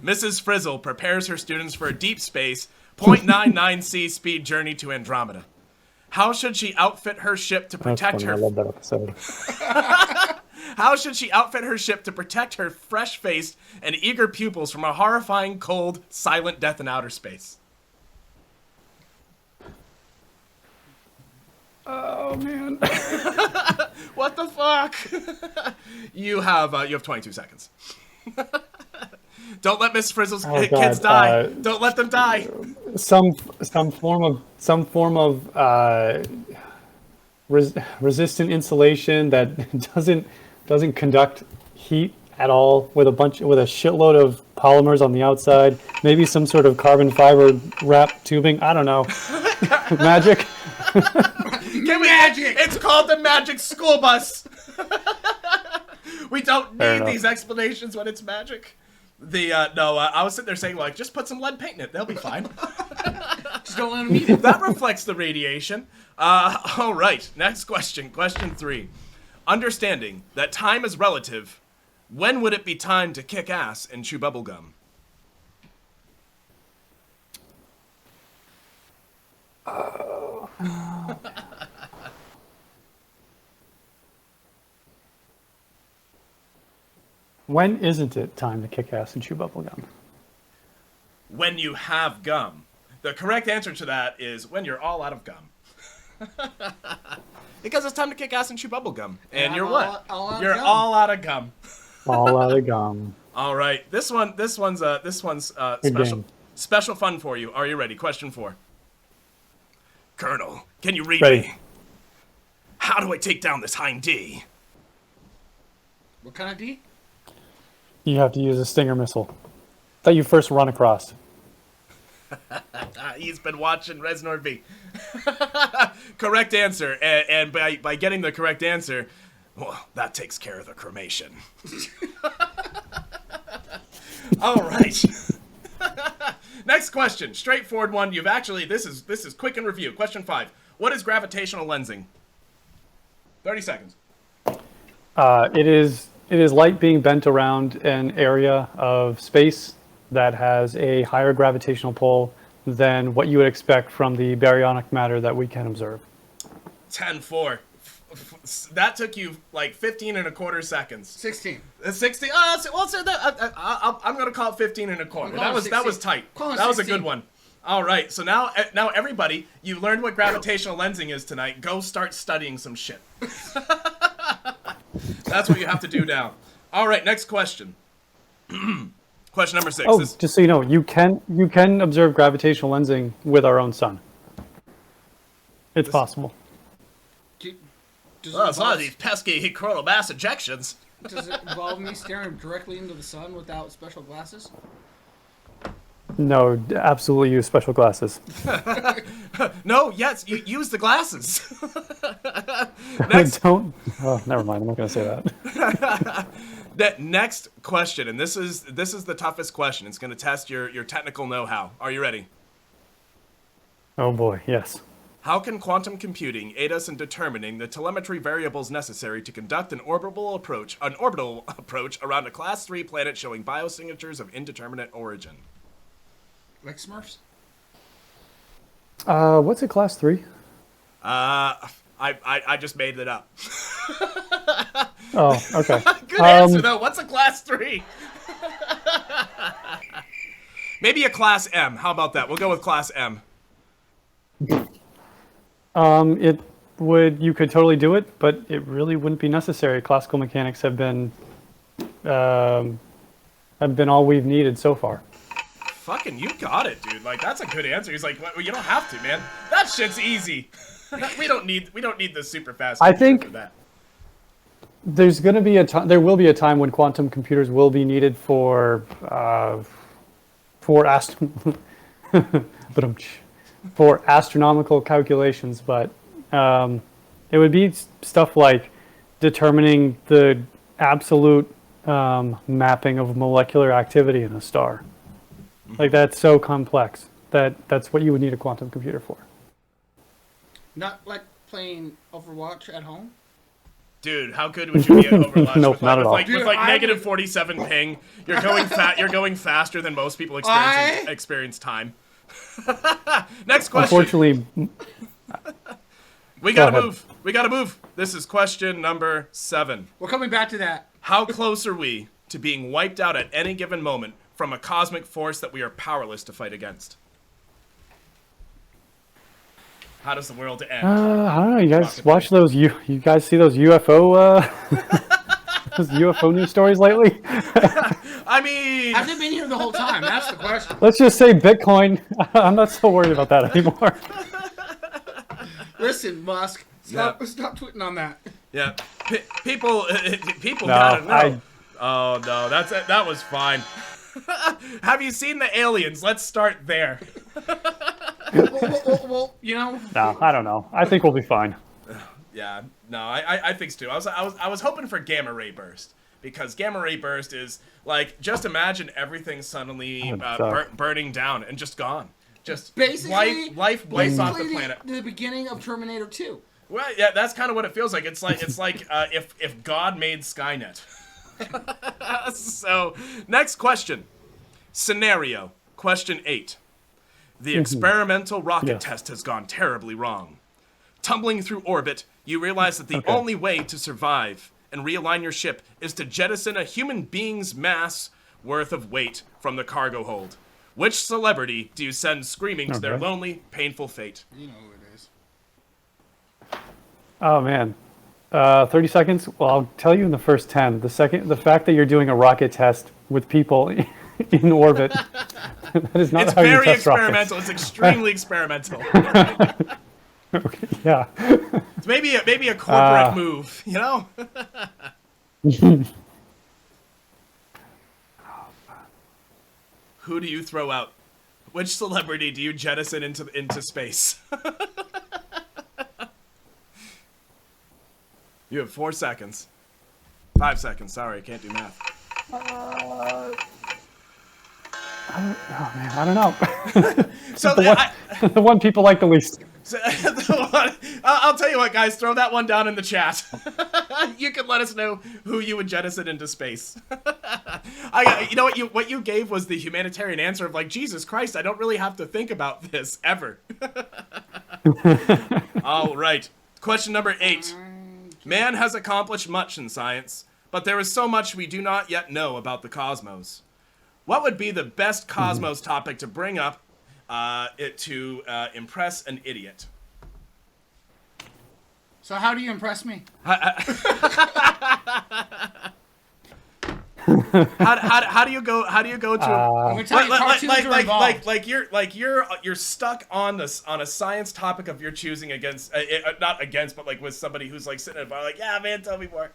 Speaker 2: Mrs. Frizzle prepares her students for a deep space, 0.99c speed journey to Andromeda. How should she outfit her ship to protect her?
Speaker 3: I love that episode.
Speaker 2: How should she outfit her ship to protect her fresh-faced and eager pupils from a horrifying, cold, silent death in outer space?
Speaker 3: Oh man.
Speaker 2: What the fuck? You have 22 seconds. Don't let Miss Frizzle's kids die. Don't let them die.
Speaker 3: Some form of resistant insulation that doesn't conduct heat at all, with a shitload of polymers on the outside. Maybe some sort of carbon fiber wrap tubing. I don't know. Magic.
Speaker 2: Magic. It's called the Magic School Bus. We don't need these explanations when it's magic. I was sitting there saying, like, just put some lead paint in it. They'll be fine.
Speaker 1: Just don't let them eat it.
Speaker 2: That reflects the radiation. All right. Next question. Question 3. Understanding that time is relative, when would it be time to kick ass and chew bubblegum?
Speaker 3: When isn't it time to kick ass and chew bubblegum?
Speaker 2: When you have gum. The correct answer to that is when you're all out of gum. Because it's time to kick ass and chew bubblegum. And you're what? You're all out of gum.
Speaker 3: All out of gum.
Speaker 2: All right. This one's special fun for you. Are you ready? Question 4. Colonel, can you read me? How do I take down this Hind D?
Speaker 1: What kind of D?
Speaker 3: You have to use a Stinger missile that you first run across.
Speaker 2: He's been watching Reznor V. Correct answer. And by getting the correct answer, well, that takes care of the cremation. All right. Next question. Straightforward one. You've actually, this is quick in review. Question 5. What is gravitational lensing? 30 seconds.
Speaker 3: It is light being bent around an area of space that has a higher gravitational pull than what you would expect from the baryonic matter that we can observe.
Speaker 2: 10-4. That took you like 15 and a quarter seconds.
Speaker 1: 16.
Speaker 2: 16. I'm gonna call it 15 and a quarter. That was tight. That was a good one. All right. So now everybody, you learned what gravitational lensing is tonight. Go start studying some shit. That's what you have to do now. All right. Next question. Question number 6.
Speaker 3: Oh, just so you know, you can observe gravitational lensing with our own sun. It's possible.
Speaker 2: It's not these pesky coronal mass ejections.
Speaker 1: Does it involve me staring directly into the sun without special glasses?
Speaker 3: No, absolutely use special glasses.
Speaker 2: No, yes, you use the glasses.
Speaker 3: Don't. Oh, never mind. I'm not going to say that.
Speaker 2: That next question, and this is the toughest question. It's going to test your technical know-how. Are you ready?
Speaker 3: Oh boy, yes.
Speaker 2: How can quantum computing aid us in determining the telemetry variables necessary to conduct an orbital approach around a Class 3 planet showing biosignatures of indeterminate origin?
Speaker 1: Like Smurfs?
Speaker 3: What's a Class 3?
Speaker 2: I just made it up.
Speaker 3: Oh, okay.
Speaker 2: Good answer, though. What's a Class 3? Maybe a Class M. How about that? We'll go with Class M.
Speaker 3: You could totally do it, but it really wouldn't be necessary. Classical mechanics have been all we've needed so far.
Speaker 2: Fucking, you got it, dude. Like, that's a good answer. He's like, well, you don't have to, man. That shit's easy. we don't need the super fast.
Speaker 3: I think
Speaker 2: for that.
Speaker 3: there's going to be a time. There will be a time when quantum computers will be needed for for astronomical calculations, but it would be stuff like determining the absolute mapping of molecular activity in a star. Like, that's so complex that's what you would need a quantum computer for.
Speaker 1: Not like playing Overwatch at home?
Speaker 2: Dude, how good would you be at Overwatch?
Speaker 3: Nope, not at all.
Speaker 2: With negative 47 ping, you're going faster than most people experience time. Next question.
Speaker 3: Unfortunately,
Speaker 2: we gotta move. This is question number 7.
Speaker 1: We're coming back to that.
Speaker 2: How close are we to being wiped out at any given moment from a cosmic force that we are powerless to fight against? How does the world end?
Speaker 3: I don't know. You guys watch those? You guys see those UFO those UFO news stories lately?
Speaker 2: I mean,
Speaker 1: have they been here the whole time? That's the question.
Speaker 3: Let's just say Bitcoin. I'm not so worried about that anymore.
Speaker 1: Listen, Musk, stop tweeting on that.
Speaker 2: Yeah, people gotta know. Oh no, that was fine. Have you seen the aliens? Let's start there.
Speaker 1: well, you know.
Speaker 3: No, I don't know. I think we'll be fine.
Speaker 2: Yeah, no, I think so too. I was hoping for gamma ray burst, because gamma ray burst is like, just imagine everything suddenly burning down and just gone. Just
Speaker 1: basically
Speaker 2: life wipes off the planet.
Speaker 1: The beginning of Terminator 2.
Speaker 2: Well, yeah, that's kind of what it feels like. It's like if God made Skynet. So, next question. Scenario, question 8. The experimental rocket test has gone terribly wrong. Tumbling through orbit, you realize that the only way to survive and realign your ship is to jettison a human being's mass worth of weight from the cargo hold. Which celebrity do you send screaming to their lonely, painful fate?
Speaker 1: You know who it is.
Speaker 3: Oh, man. 30 seconds? Well, I'll tell you in the first 10. The fact that you're doing a rocket test with people in orbit, that is not how you test rockets. It's very
Speaker 2: experimental. It's extremely experimental.
Speaker 3: Okay, yeah.
Speaker 2: It's maybe a corporate move, you know? Who do you throw out? Which celebrity do you jettison into space? You have 4 seconds. 5 seconds. Sorry, I can't do math.
Speaker 3: I don't know.
Speaker 2: So
Speaker 3: the one people like the least.
Speaker 2: I'll tell you what, guys. Throw that one down in the chat. You can let us know who you would jettison into space. You know what you gave was the humanitarian answer of like, Jesus Christ, I don't really have to think about this ever. All right. Question number 8. Man has accomplished much in science, but there is so much we do not yet know about the cosmos. What would be the best cosmos topic to bring up to impress an idiot?
Speaker 1: So how do you impress me?
Speaker 2: How do you go to you're stuck on a science topic of your choosing against not against, but like with somebody who's like sitting at a bar like, yeah man, tell me more.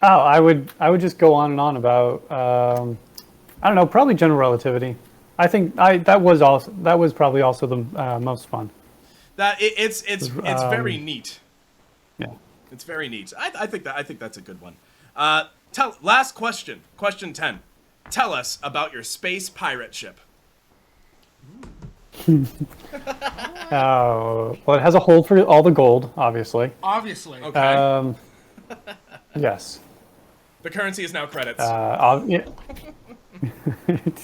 Speaker 3: I would just go on and on about I don't know, probably general relativity. I think that was probably also the most fun.
Speaker 2: That it's very neat.
Speaker 3: Yeah.
Speaker 2: It's very neat. I think that's a good one. Last question. Question 10. Tell us about your space pirate ship.
Speaker 3: Well, it has a hold for all the gold, obviously.
Speaker 1: Obviously.
Speaker 2: Okay.
Speaker 3: Yes.
Speaker 2: The currency is now credits.
Speaker 3: Yeah.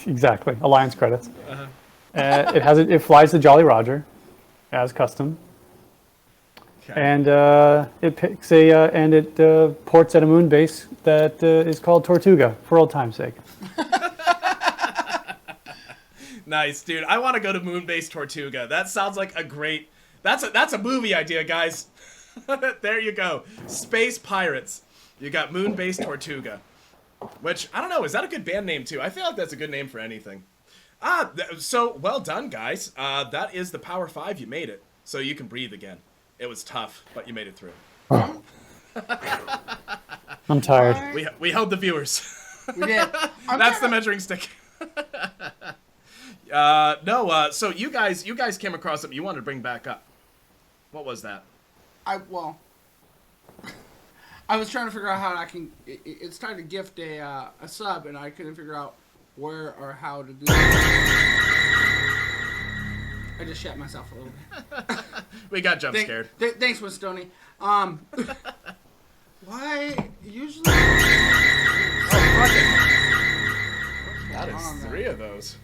Speaker 3: Exactly. Alliance credits. It flies the Jolly Roger as custom. Okay. And it ports at a moon base that is called Tortuga for old time's sake.
Speaker 2: Nice, dude. I want to go to Moonbase Tortuga. That sounds like a great. That's a movie idea, guys. There you go. Space pirates. You got Moonbase Tortuga, which I don't know. Is that a good band name too? I feel like that's a good name for anything. So well done, guys. That is the Power 5. You made it. So you can breathe again. It was tough, but you made it through.
Speaker 3: I'm tired.
Speaker 2: We held the viewers.
Speaker 1: We did.
Speaker 2: That's the measuring stick. No. So you guys came across something you wanted to bring back up. What was that?
Speaker 1: I was trying to figure out how I can. It's time to gift a sub, and I couldn't figure out where or how to do that. I just shat myself a little bit.
Speaker 2: We got jump scared.
Speaker 1: Thanks, Winstony. Why usually?
Speaker 2: Oh, fuck it. That is 3 of those.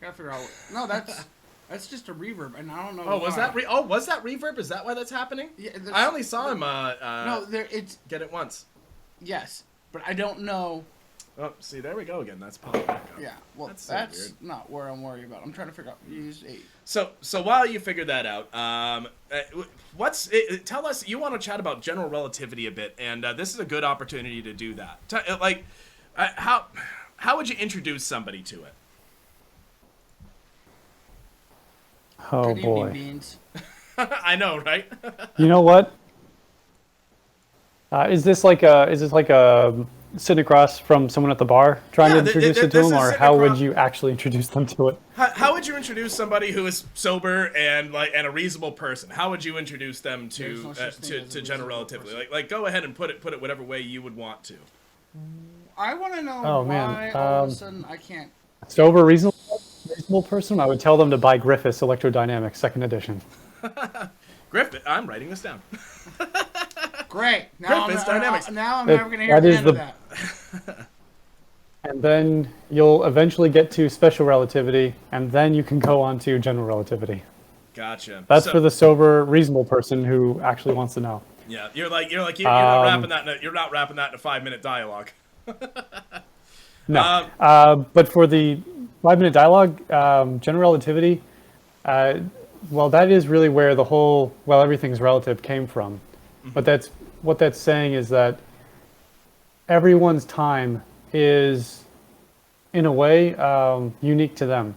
Speaker 1: Gotta figure out. No, that's just a reverb, and I don't know.
Speaker 2: Oh, was that reverb? Is that why that's happening?
Speaker 1: Yeah,
Speaker 2: I only saw him.
Speaker 1: It's
Speaker 2: get it once.
Speaker 1: Yes, but I don't know.
Speaker 2: Oh, see, there we go again. That's popping back up.
Speaker 1: Yeah, well, that's
Speaker 2: weird.
Speaker 1: not where I'm worried about. I'm trying to figure out. Use 8.
Speaker 2: So while you figure that out, tell us. You want to chat about general relativity a bit, and this is a good opportunity to do that. How would you introduce somebody to it?
Speaker 3: Oh
Speaker 1: Good
Speaker 3: boy.
Speaker 1: evening, Beans.
Speaker 2: I know, right?
Speaker 3: You know what? Is this like sitting across from someone at the bar trying to introduce it to them, or how would you actually introduce them to it?
Speaker 2: How would you introduce somebody who is sober and a reasonable person? How would you introduce them to general relativity? Like go ahead and put it whatever way you would want to.
Speaker 1: I want to know why all of a sudden I can't.
Speaker 3: Sober, reasonable person, I would tell them to buy Griffiths Electrodynamics 2nd edition.
Speaker 2: Griffith, I'm writing this down.
Speaker 1: Great. Now
Speaker 2: Griffiths Dynamics.
Speaker 1: Now I'm never going to hear the end of that.
Speaker 3: And then you'll eventually get to special relativity, and then you can go on to general relativity.
Speaker 2: Gotcha.
Speaker 3: That's for the sober, reasonable person who actually wants to know.
Speaker 2: Yeah, you're not wrapping that. You're not wrapping that in a 5-minute dialogue.
Speaker 3: No. But for the 5-minute dialogue, general relativity, well, that is really where the whole everything's relative came from. Mm-hmm. But what that's saying is that everyone's time is, in a way, unique to them,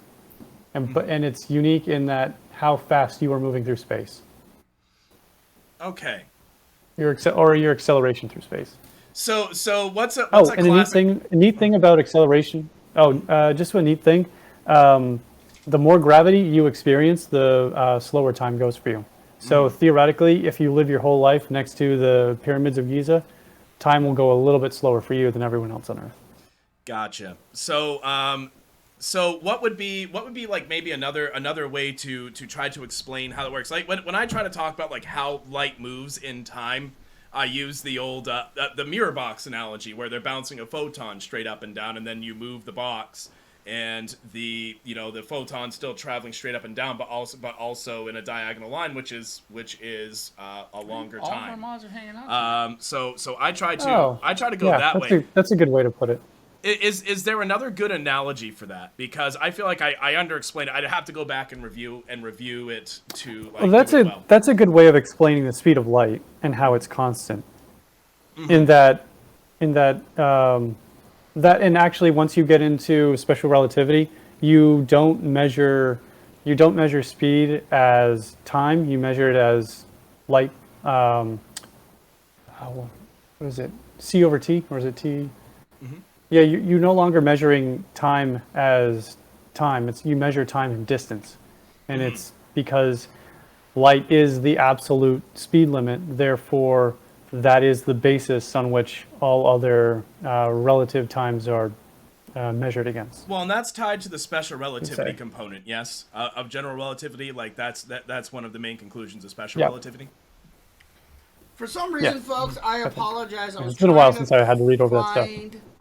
Speaker 3: and it's unique in that how fast you are moving through space.
Speaker 2: Okay.
Speaker 3: Your acceleration through space.
Speaker 2: So what's a
Speaker 3: and a neat thing about acceleration. Just a neat thing. The more gravity you experience, the slower time goes for you. So theoretically, if you live your whole life next to the pyramids of Giza, time will go a little bit slower for you than everyone else on Earth.
Speaker 2: Gotcha. So what would be like maybe another way to try to explain how it works? Like when I try to talk about like how light moves in time, I use the old the mirror box analogy where they're bouncing a photon straight up and down, and then you move the box, and the photon's still traveling straight up and down, but also in a diagonal line, which is a longer time.
Speaker 1: All of our mods are hanging out.
Speaker 2: So I try to go that way.
Speaker 3: That's a good way to put it.
Speaker 2: Is there another good analogy for that? Because I feel like I underexplained it. I'd have to go back and review it to like.
Speaker 3: Well, that's a good way of explaining the speed of light and how it's constant. Mm-hmm. And actually, once you get into special relativity, you don't measure speed as time. You measure it as light. What is it? C over T, or is it T? Mm-hmm. Yeah, you're no longer measuring time as time. You measure time in distance, and it's because light is the absolute speed limit. Therefore, that is the basis on which all other relative times are measured against.
Speaker 2: Well, and that's tied to the special relativity component, yes, of general relativity. Like that's one of the main conclusions of special relativity.
Speaker 1: For some reason, folks, I apologize.
Speaker 3: It's been a while since I had to read over that stuff.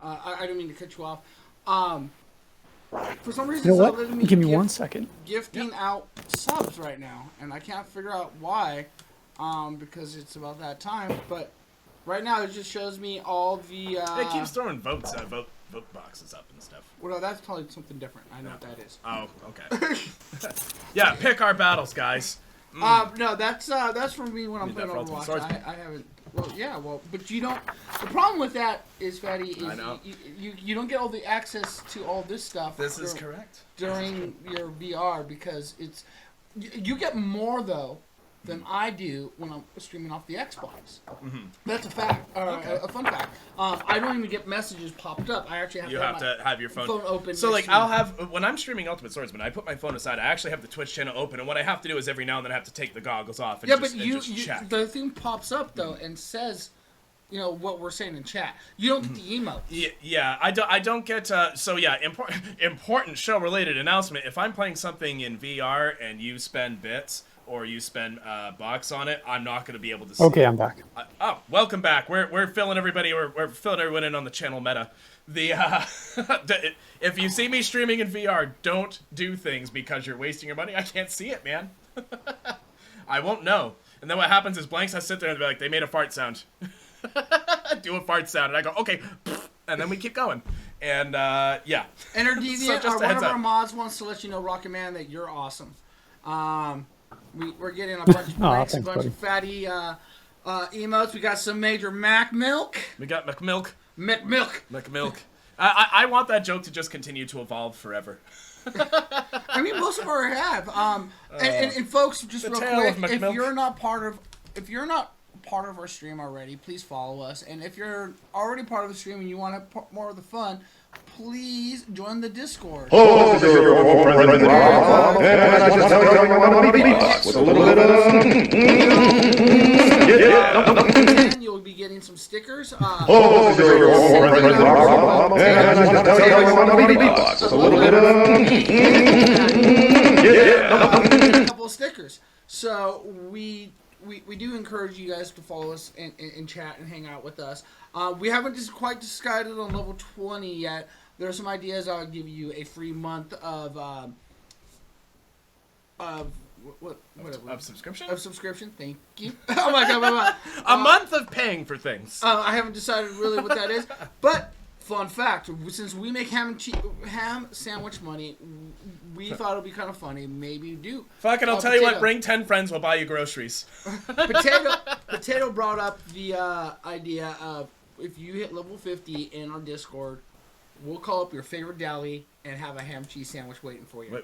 Speaker 1: I didn't mean to cut you off. For some reason,
Speaker 3: you know what? Give me 1 second.
Speaker 1: Gifting out subs right now, and I can't figure out why. Because it's about that time. But right now, it just shows me all the.
Speaker 2: It keeps throwing vote boxes up and stuff.
Speaker 1: Well, no, that's probably something different. I know what that is.
Speaker 2: Oh, okay. Yeah, pick our battles, guys.
Speaker 1: No, that's for me when I'm playing Overwatch. I haven't. Well, yeah, but you don't. The problem with that is, Fattie, is you don't get all the access to all this stuff.
Speaker 2: This is correct.
Speaker 1: During your VR because you get more though than I do when I'm streaming off the Xbox. That's a fact. A fun fact. I don't even get messages popped up. I actually have to have your phone open.
Speaker 2: So like I'll have when I'm streaming Ultimate Swordsman, I put my phone aside. I actually have the Twitch channel open, and what I have to do is every now and then I have to take the goggles off and just check.
Speaker 1: The thing pops up though and says, you know, what we're saying in chat. You don't get the emotes.
Speaker 2: Yeah, I don't get. So yeah, important show related announcement. If I'm playing something in VR and you spend bits or you spend bucks on it, I'm not going to be able to see.
Speaker 3: Okay, I'm back.
Speaker 2: Welcome back. We're filling everybody. We're filling everyone in on the channel meta. If you see me streaming in VR, don't do things because you're wasting your money. I can't see it, man. I won't know. And then what happens is Blanks has to sit there and be like, they made a fart sound. Do a fart sound, and I go, okay, and then we keep going. And yeah.
Speaker 1: Enter Deviant, so one of our mods wants to let you know, Rocket Man, that you're awesome. We're getting a bunch of Blanks, a bunch of Fattie emotes. We got some major Mac Milk.
Speaker 2: We got McMilk.
Speaker 1: McMilk.
Speaker 2: I want that joke to just continue to evolve forever.
Speaker 1: I mean, most of our have. And folks, just real quick, if you're not part of our stream already, please follow us. And if you're already part of the stream and you want more of the fun, please join the Discord.
Speaker 4: Oh, this is your former president, Rob. And I just tell you I want to be beatbox with a little bit of...
Speaker 1: And you'll be getting some stickers.
Speaker 4: Oh, this is your former president, Rob. And I just tell you I want to be beatbox with a little bit of...
Speaker 1: A couple of stickers. So we do encourage you guys to follow us and chat and hang out with us. We haven't quite decided on level 20 yet. There are some ideas. I'll give you a free month of
Speaker 2: subscription?
Speaker 1: Of subscription. Thank you. Oh my god.
Speaker 2: A month of paying for things.
Speaker 1: I haven't decided really what that is. But fun fact, since we make ham sandwich money, we thought it would be kind of funny. Maybe do.
Speaker 2: Fuck it, I'll tell you what, bring 10 friends, we'll buy you groceries.
Speaker 1: Potato brought up the idea of, if you hit level 50 in our Discord, we'll call up your favorite deli and have a ham cheese sandwich waiting for you.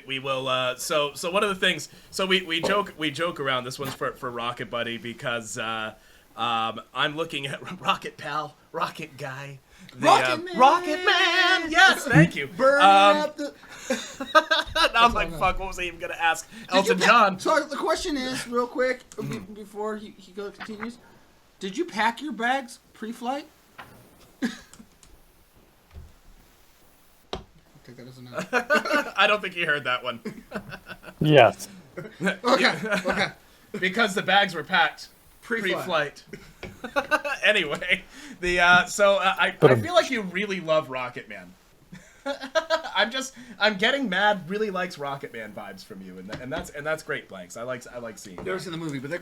Speaker 2: We will. So one of the things. So we joke around. This one's for Rocket Buddy because I'm looking at Rocket Pal, Rocket Guy.
Speaker 1: Rocket Man!
Speaker 2: Rocket Man! Yes, thank you.
Speaker 1: Burning up the...
Speaker 2: I was like, fuck, what was I even going to ask? Elton John.
Speaker 1: So the question is, real quick, before he continues, did you pack your bags pre-flight? Take that as a no.
Speaker 2: I don't think you heard that one.
Speaker 3: Yes.
Speaker 1: Okay.
Speaker 2: Because the bags were packed pre-flight. Anyway, I feel like you really love Rocket Man. I'm getting mad. Really likes Rocket Man vibes from you, and that's great, Blanks. I like seeing.
Speaker 1: Never seen the movie, but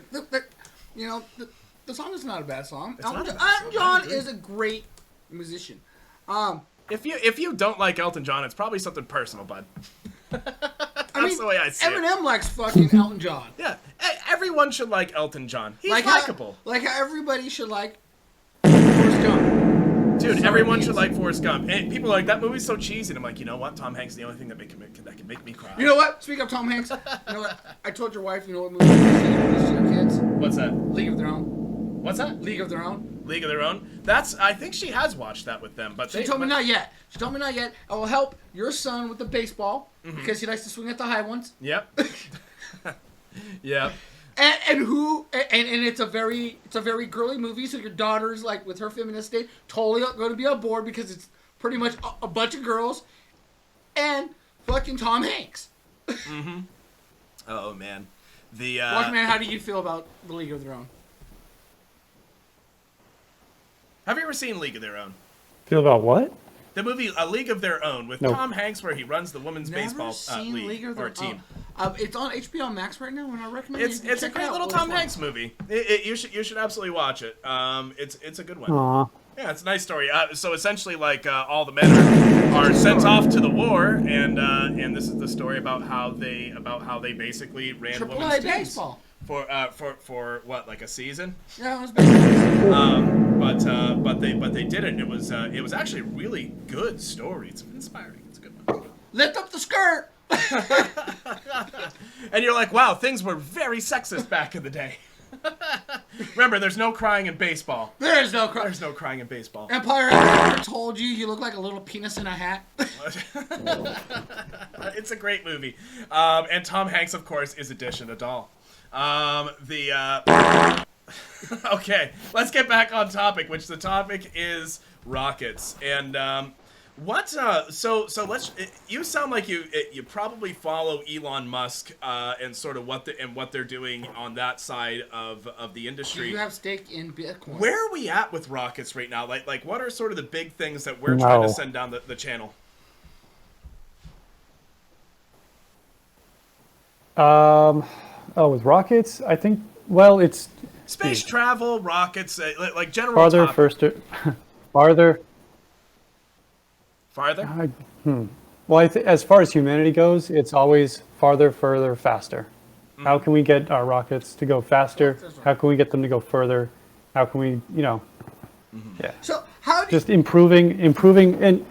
Speaker 1: the song is not a bad song. Elton
Speaker 2: John
Speaker 1: John is a great musician.
Speaker 2: If you don't like Elton John, it's probably something personal, bud. That's the way I see
Speaker 1: Eminem likes fucking Elton John.
Speaker 2: Yeah, everyone should like Elton John. He's likable.
Speaker 1: Like how everybody should like Forrest Gump.
Speaker 2: Dude, everyone should like Forrest Gump. And people are like, that movie's so cheesy. And I'm like, you know what? Tom Hanks is the only thing that can make me cry.
Speaker 1: You know what? Speaking of Tom Hanks, you know what? I told your wife, you know what movie to your kids?
Speaker 2: What's that?
Speaker 1: League of Their Own.
Speaker 2: What's that?
Speaker 1: League of Their Own.
Speaker 2: League of Their Own. I think she has watched that with them, but
Speaker 1: she told me not yet. She told me not yet. I will help your son with the baseball because he likes to swing at the high ones.
Speaker 2: Yep. Yep.
Speaker 1: And it's a very girly movie. So your daughter's like with her feminist state totally going to be on board because it's pretty much a bunch of girls and fucking Tom Hanks.
Speaker 2: Oh man,
Speaker 1: Walkman, how do you feel about the League of Their Own?
Speaker 2: Have you ever seen League of Their Own?
Speaker 3: Feel about what?
Speaker 2: The movie A League of Their Own with Tom Hanks, where he runs the women's baseball league or team.
Speaker 1: It's on HBO Max right now, and I recommend
Speaker 2: it's a great little Tom Hanks movie. You should absolutely watch it. It's a good one.
Speaker 3: Aww.
Speaker 2: Yeah, it's a nice story. So essentially, like all the men are sent off to the war, and this is the story about how they basically ran
Speaker 1: Triple
Speaker 2: women's
Speaker 1: A
Speaker 2: teams
Speaker 1: baseball
Speaker 2: for what, like a season?
Speaker 1: Yeah, it was baseball.
Speaker 2: But they did it. It was actually a really good story. It's inspiring. It's a good one.
Speaker 1: Lift up the skirt.
Speaker 2: And you're like, wow, things were very sexist back in the day. Remember, there's no crying in baseball.
Speaker 1: There's no crying.
Speaker 2: There's no crying in baseball.
Speaker 1: Empire ever told you look like a little penis in a hat?
Speaker 2: It's a great movie. And Tom Hanks, of course, is Edition a doll. Okay, let's get back on topic, which the topic is rockets. And so let's. You sound like you probably follow Elon Musk and sort of what they're doing on that side of the industry.
Speaker 1: Do you have stake in Bitcoin?
Speaker 2: Where are we at with rockets right now? Like what are sort of the big things that we're trying to send down the channel?
Speaker 3: With rockets, I think. Well, it's
Speaker 2: space travel, rockets, like general.
Speaker 3: Farther,
Speaker 2: topic.
Speaker 3: farther.
Speaker 2: Farther?
Speaker 3: Well, as far as humanity goes, it's always farther, further, faster. Mm-hmm. How can we get our rockets to go faster? How can we get them to go further? How can we, yeah.
Speaker 1: So how do
Speaker 3: just improving, and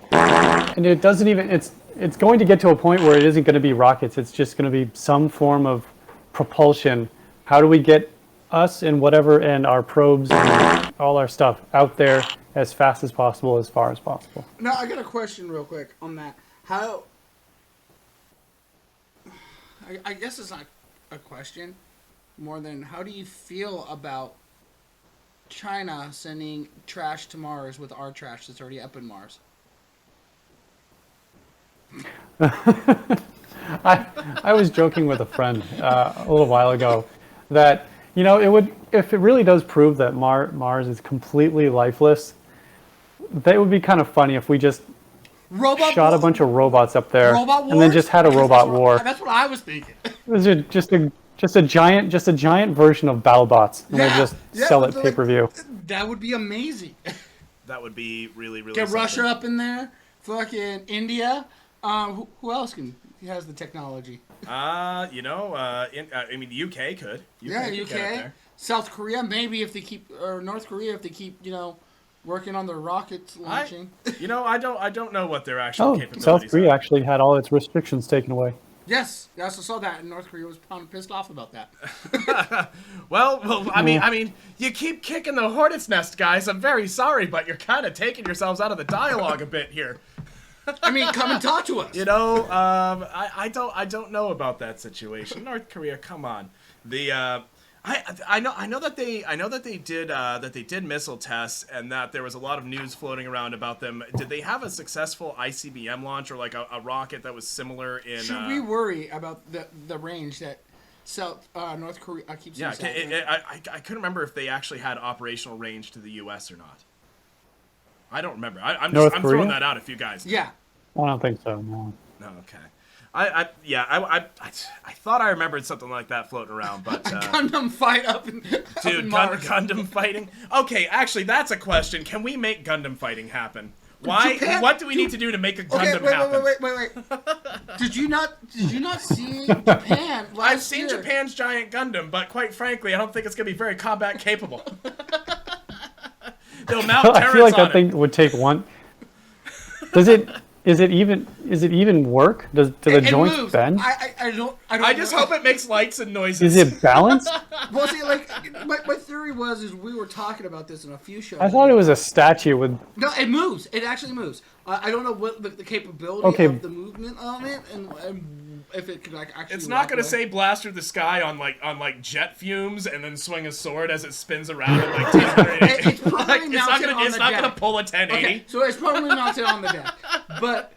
Speaker 3: it doesn't even. It's going to get to a point where it isn't going to be rockets. It's just going to be some form of propulsion. How do we get us and whatever and our probes and all our stuff out there as fast as possible, as far as possible?
Speaker 1: Now, I got a question real quick on that. How... I guess it's not a question, more than how do you feel about China sending trash to Mars with our trash that's already up in Mars?
Speaker 3: I was joking with a friend a little while ago that, it would, if it really does prove that Mars is completely lifeless, that would be kind of funny if we just shot a bunch of robots up there and then just had a robot war.
Speaker 1: That's what I was thinking.
Speaker 3: It was just a giant version of BattleBots, and they just sell it pay-per-view.
Speaker 1: That would be amazing.
Speaker 2: That would be really, really.
Speaker 1: Get
Speaker 2: something.
Speaker 1: Russia up in there, fucking India. Who else has the technology?
Speaker 2: I mean, the UK could.
Speaker 1: UK. South Korea, maybe if they keep, or North Korea if they keep, working on their rockets launching.
Speaker 2: I don't know what their actual capabilities
Speaker 3: South Korea
Speaker 2: are.
Speaker 3: actually had all its restrictions taken away.
Speaker 1: Yes, I also saw that, and North Korea was pissed off about that.
Speaker 2: well, I mean, you keep kicking the hornet's nest, guys. I'm very sorry, but you're kind of taking yourselves out of the dialogue a bit here.
Speaker 1: I mean, come and talk to us.
Speaker 2: I don't know about that situation. North Korea, come on. I know that they did missile tests, and that there was a lot of news floating around about them. Did they have a successful ICBM launch, or like a rocket that was similar in?
Speaker 1: Should we worry about the range that North Korea keeps?
Speaker 2: Yeah, I couldn't remember if they actually had operational range to the U.S. or not. I don't remember. I'm throwing that out if you guys.
Speaker 1: Yeah.
Speaker 3: I don't think so. No.
Speaker 2: No. Okay. I thought I remembered something like that floating around, but
Speaker 1: Gundam fight up in
Speaker 2: Gundam fighting. Okay, actually, that's a question. Can we make Gundam fighting happen? Why? What do we need to do to make a Gundam happen?
Speaker 1: Wait. Did you not see Japan?
Speaker 2: I've seen Japan's giant Gundam, but quite frankly, I don't think it's gonna be very combat capable. They'll mount turrets.
Speaker 3: I feel like that thing would take one. Is it even work? Do the joints
Speaker 1: moves.
Speaker 3: bend?
Speaker 2: I just hope it makes lights and noises.
Speaker 3: Is it balanced?
Speaker 1: Well, see, like my theory is we were talking about this in a few shows.
Speaker 3: I thought it was a statue with.
Speaker 1: No, it moves. It actually moves. I don't know what the capability of the movement on it, and if it could actually.
Speaker 2: It's not going to say blast through the sky on jet fumes and then swing a sword as it spins around at like 1080.
Speaker 1: It's probably
Speaker 2: it's not going to pull a 1080.
Speaker 1: Okay, so it's probably mounted on the deck, but.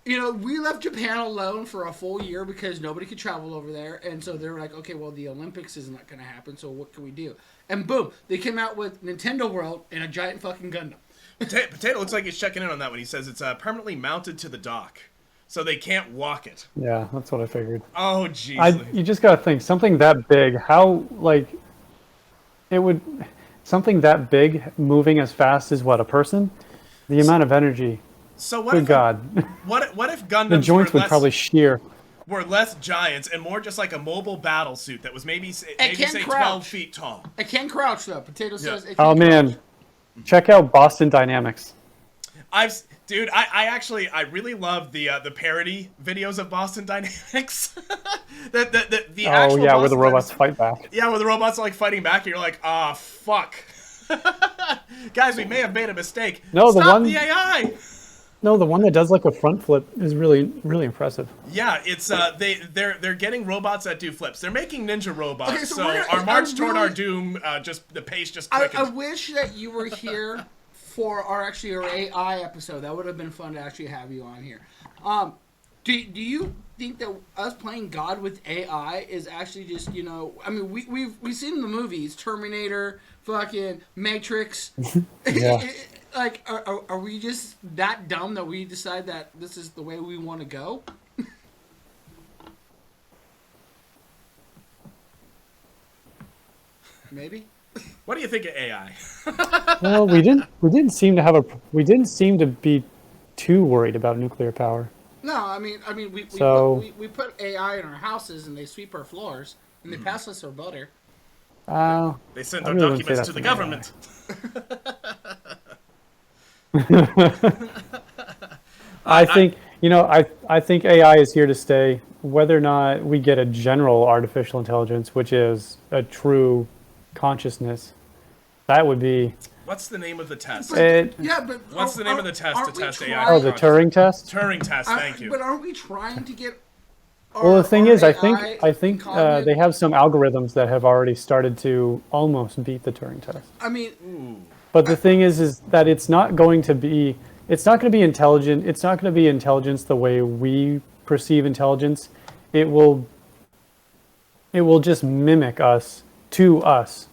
Speaker 1: We left Japan alone for a full year because nobody could travel over there. And so they were like, okay, well, the Olympics is not going to happen, so what can we do? And boom, they came out with Nintendo World and a giant fucking Gundam.
Speaker 2: Potato looks like he's checking in on that when he says it's permanently mounted to the dock, so they can't walk it.
Speaker 3: Yeah, that's what I figured.
Speaker 2: Oh, jeez.
Speaker 3: You just got to think, something that big, something that big moving as fast as a person? The amount of energy.
Speaker 2: So what?
Speaker 3: Good God!
Speaker 2: What if Gundams
Speaker 3: the joints would probably shear?
Speaker 2: Were less giants and more just like a mobile battle suit that was maybe say 12 feet tall.
Speaker 1: It can crouch though. Potato says.
Speaker 3: Oh man, check out Boston Dynamics.
Speaker 2: Dude, I really love the parody videos of Boston Dynamics. the actual
Speaker 3: yeah, where
Speaker 2: Boston
Speaker 3: the robots
Speaker 2: Dynamics,
Speaker 3: fight back.
Speaker 2: Yeah, where the robots are like fighting back, and you're like, ah, fuck. Guys, we may have made a mistake.
Speaker 3: No,
Speaker 2: Stop the AI.
Speaker 3: No, the one that does like a front flip is really, really impressive.
Speaker 2: Yeah, it's they're getting robots that do flips. They're making ninja robots.
Speaker 1: Okay,
Speaker 2: so our march toward our doom, just the pace just quickens.
Speaker 1: I wish that you were here for our AI episode. That would have been fun to actually have you on here. Do you think that us playing God with AI is actually just, I mean, we've seen the movies, Terminator, fucking Matrix.
Speaker 3: Yeah.
Speaker 1: Like, are we just that dumb that we decide that this is the way we want to go? Maybe.
Speaker 2: What do you think of AI?
Speaker 3: Well, we didn't seem to be too worried about nuclear power.
Speaker 1: No, I mean, we put AI in our houses and they sweep our floors and they pass us our butter.
Speaker 2: They send their documents to the government.
Speaker 3: I think I think AI is here to stay. Whether or not we get a general artificial intelligence, which is a true consciousness, that would be.
Speaker 2: What's the name of the test?
Speaker 1: What's
Speaker 2: the name of the test to test AI?
Speaker 3: Oh, the Turing test.
Speaker 2: Turing test. Thank you.
Speaker 1: But aren't we trying to get?
Speaker 3: Well, the thing is, I think
Speaker 1: they
Speaker 3: they have some algorithms that have already started to almost beat the Turing test.
Speaker 1: I mean,
Speaker 3: but the thing is that it's not going to be intelligent. It's not going to be intelligence the way we perceive intelligence. It will just mimic us to us,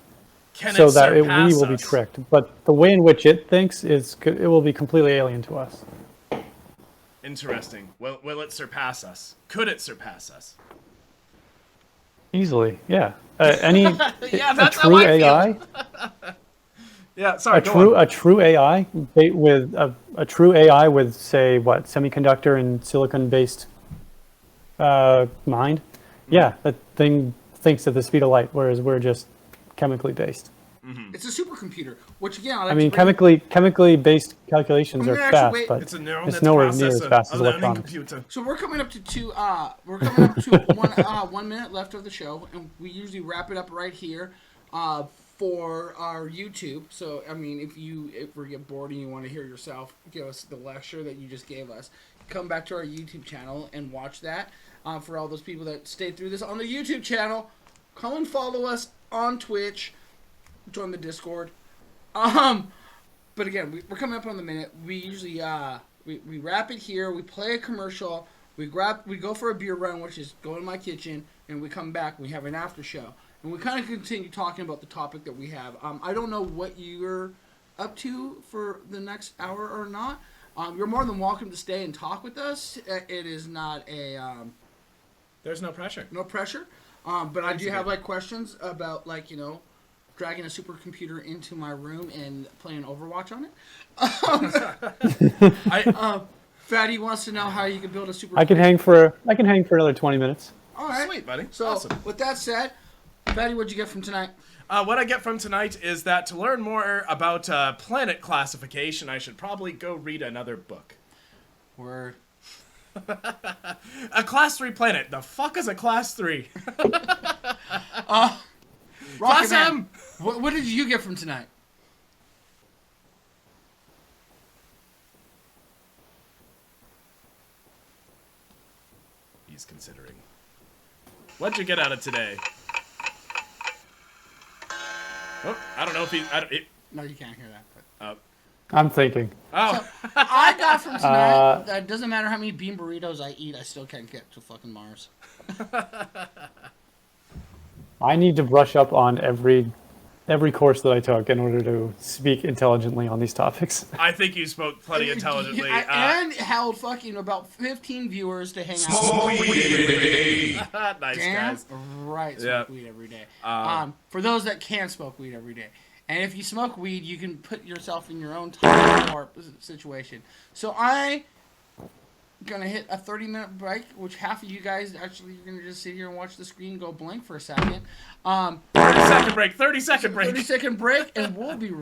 Speaker 3: so that we will be tricked. But the way in which it thinks it will be completely alien to us.
Speaker 2: Interesting. Will it surpass us? Could it surpass us?
Speaker 3: Easily, yeah.
Speaker 2: That's
Speaker 3: a true AI.
Speaker 2: Yeah, sorry.
Speaker 3: A true AI with a true AI with, say, what, semiconductor and silicon based mind. Yeah, that thing thinks at the speed of light, whereas we're just chemically based.
Speaker 1: Mm-hmm. It's a supercomputer, which again,
Speaker 3: I mean, chemically based calculations are fast, but
Speaker 2: it's nowhere near
Speaker 3: as fast as electronics.
Speaker 2: Computer.
Speaker 1: So we're coming up to 1 minute left of the show, and we usually wrap it up right here for our YouTube. So I mean, if we get bored and you want to hear yourself give us the lecture that you just gave us, come back to our YouTube channel and watch that. For all those people that stayed through this on the YouTube channel, come and follow us on Twitch. Join the Discord. But again, we're coming up on the minute. We usually we wrap it here. We play a commercial. We go for a beer run, which is go in my kitchen, and we come back. We have an after show, and we kind of continue talking about the topic that we have. I don't know what you're up to for the next hour or not. You're more than welcome to stay and talk with us. It is not a
Speaker 2: there's no pressure.
Speaker 1: No pressure. But I do have questions about dragging a supercomputer into my room and playing Overwatch on it. Fattie wants to know how you can build a supercomputer.
Speaker 3: I can hang for another 20 minutes.
Speaker 1: All right,
Speaker 2: sweet, buddy.
Speaker 1: So
Speaker 2: awesome.
Speaker 1: With that said, Fattie, what'd you get from tonight?
Speaker 2: What I get from tonight is that to learn more about planet classification, I should probably go read another book.
Speaker 1: Word.
Speaker 2: A class 3 planet. The fuck is a class 3?
Speaker 1: Class M. What did you get from tonight?
Speaker 2: He's considering. What'd you get out of today? Oh, I don't know if he.
Speaker 1: No, you can't hear that. But.
Speaker 3: I'm thinking.
Speaker 2: Oh.
Speaker 1: So, I got from tonight. It doesn't matter how many bean burritos I eat, I still can't get to fucking Mars.
Speaker 3: I need to brush up on every course that I took in order to speak intelligently on these topics.
Speaker 2: I think you spoke plenty intelligently.
Speaker 1: And held fucking about 15 viewers to hang out.
Speaker 2: Smoke weed every day. Nice,
Speaker 1: damn
Speaker 2: guys.
Speaker 1: Right, smoke weed every day. For those that can't smoke weed every day. And if you smoke weed, you can put yourself in your own time warp situation. So I'm going to hit a 30-minute break, which half of you guys actually are going to just sit here and watch the screen go blank for a second.
Speaker 2: 30-second break. 30-second break.
Speaker 1: 30-second break, and we'll be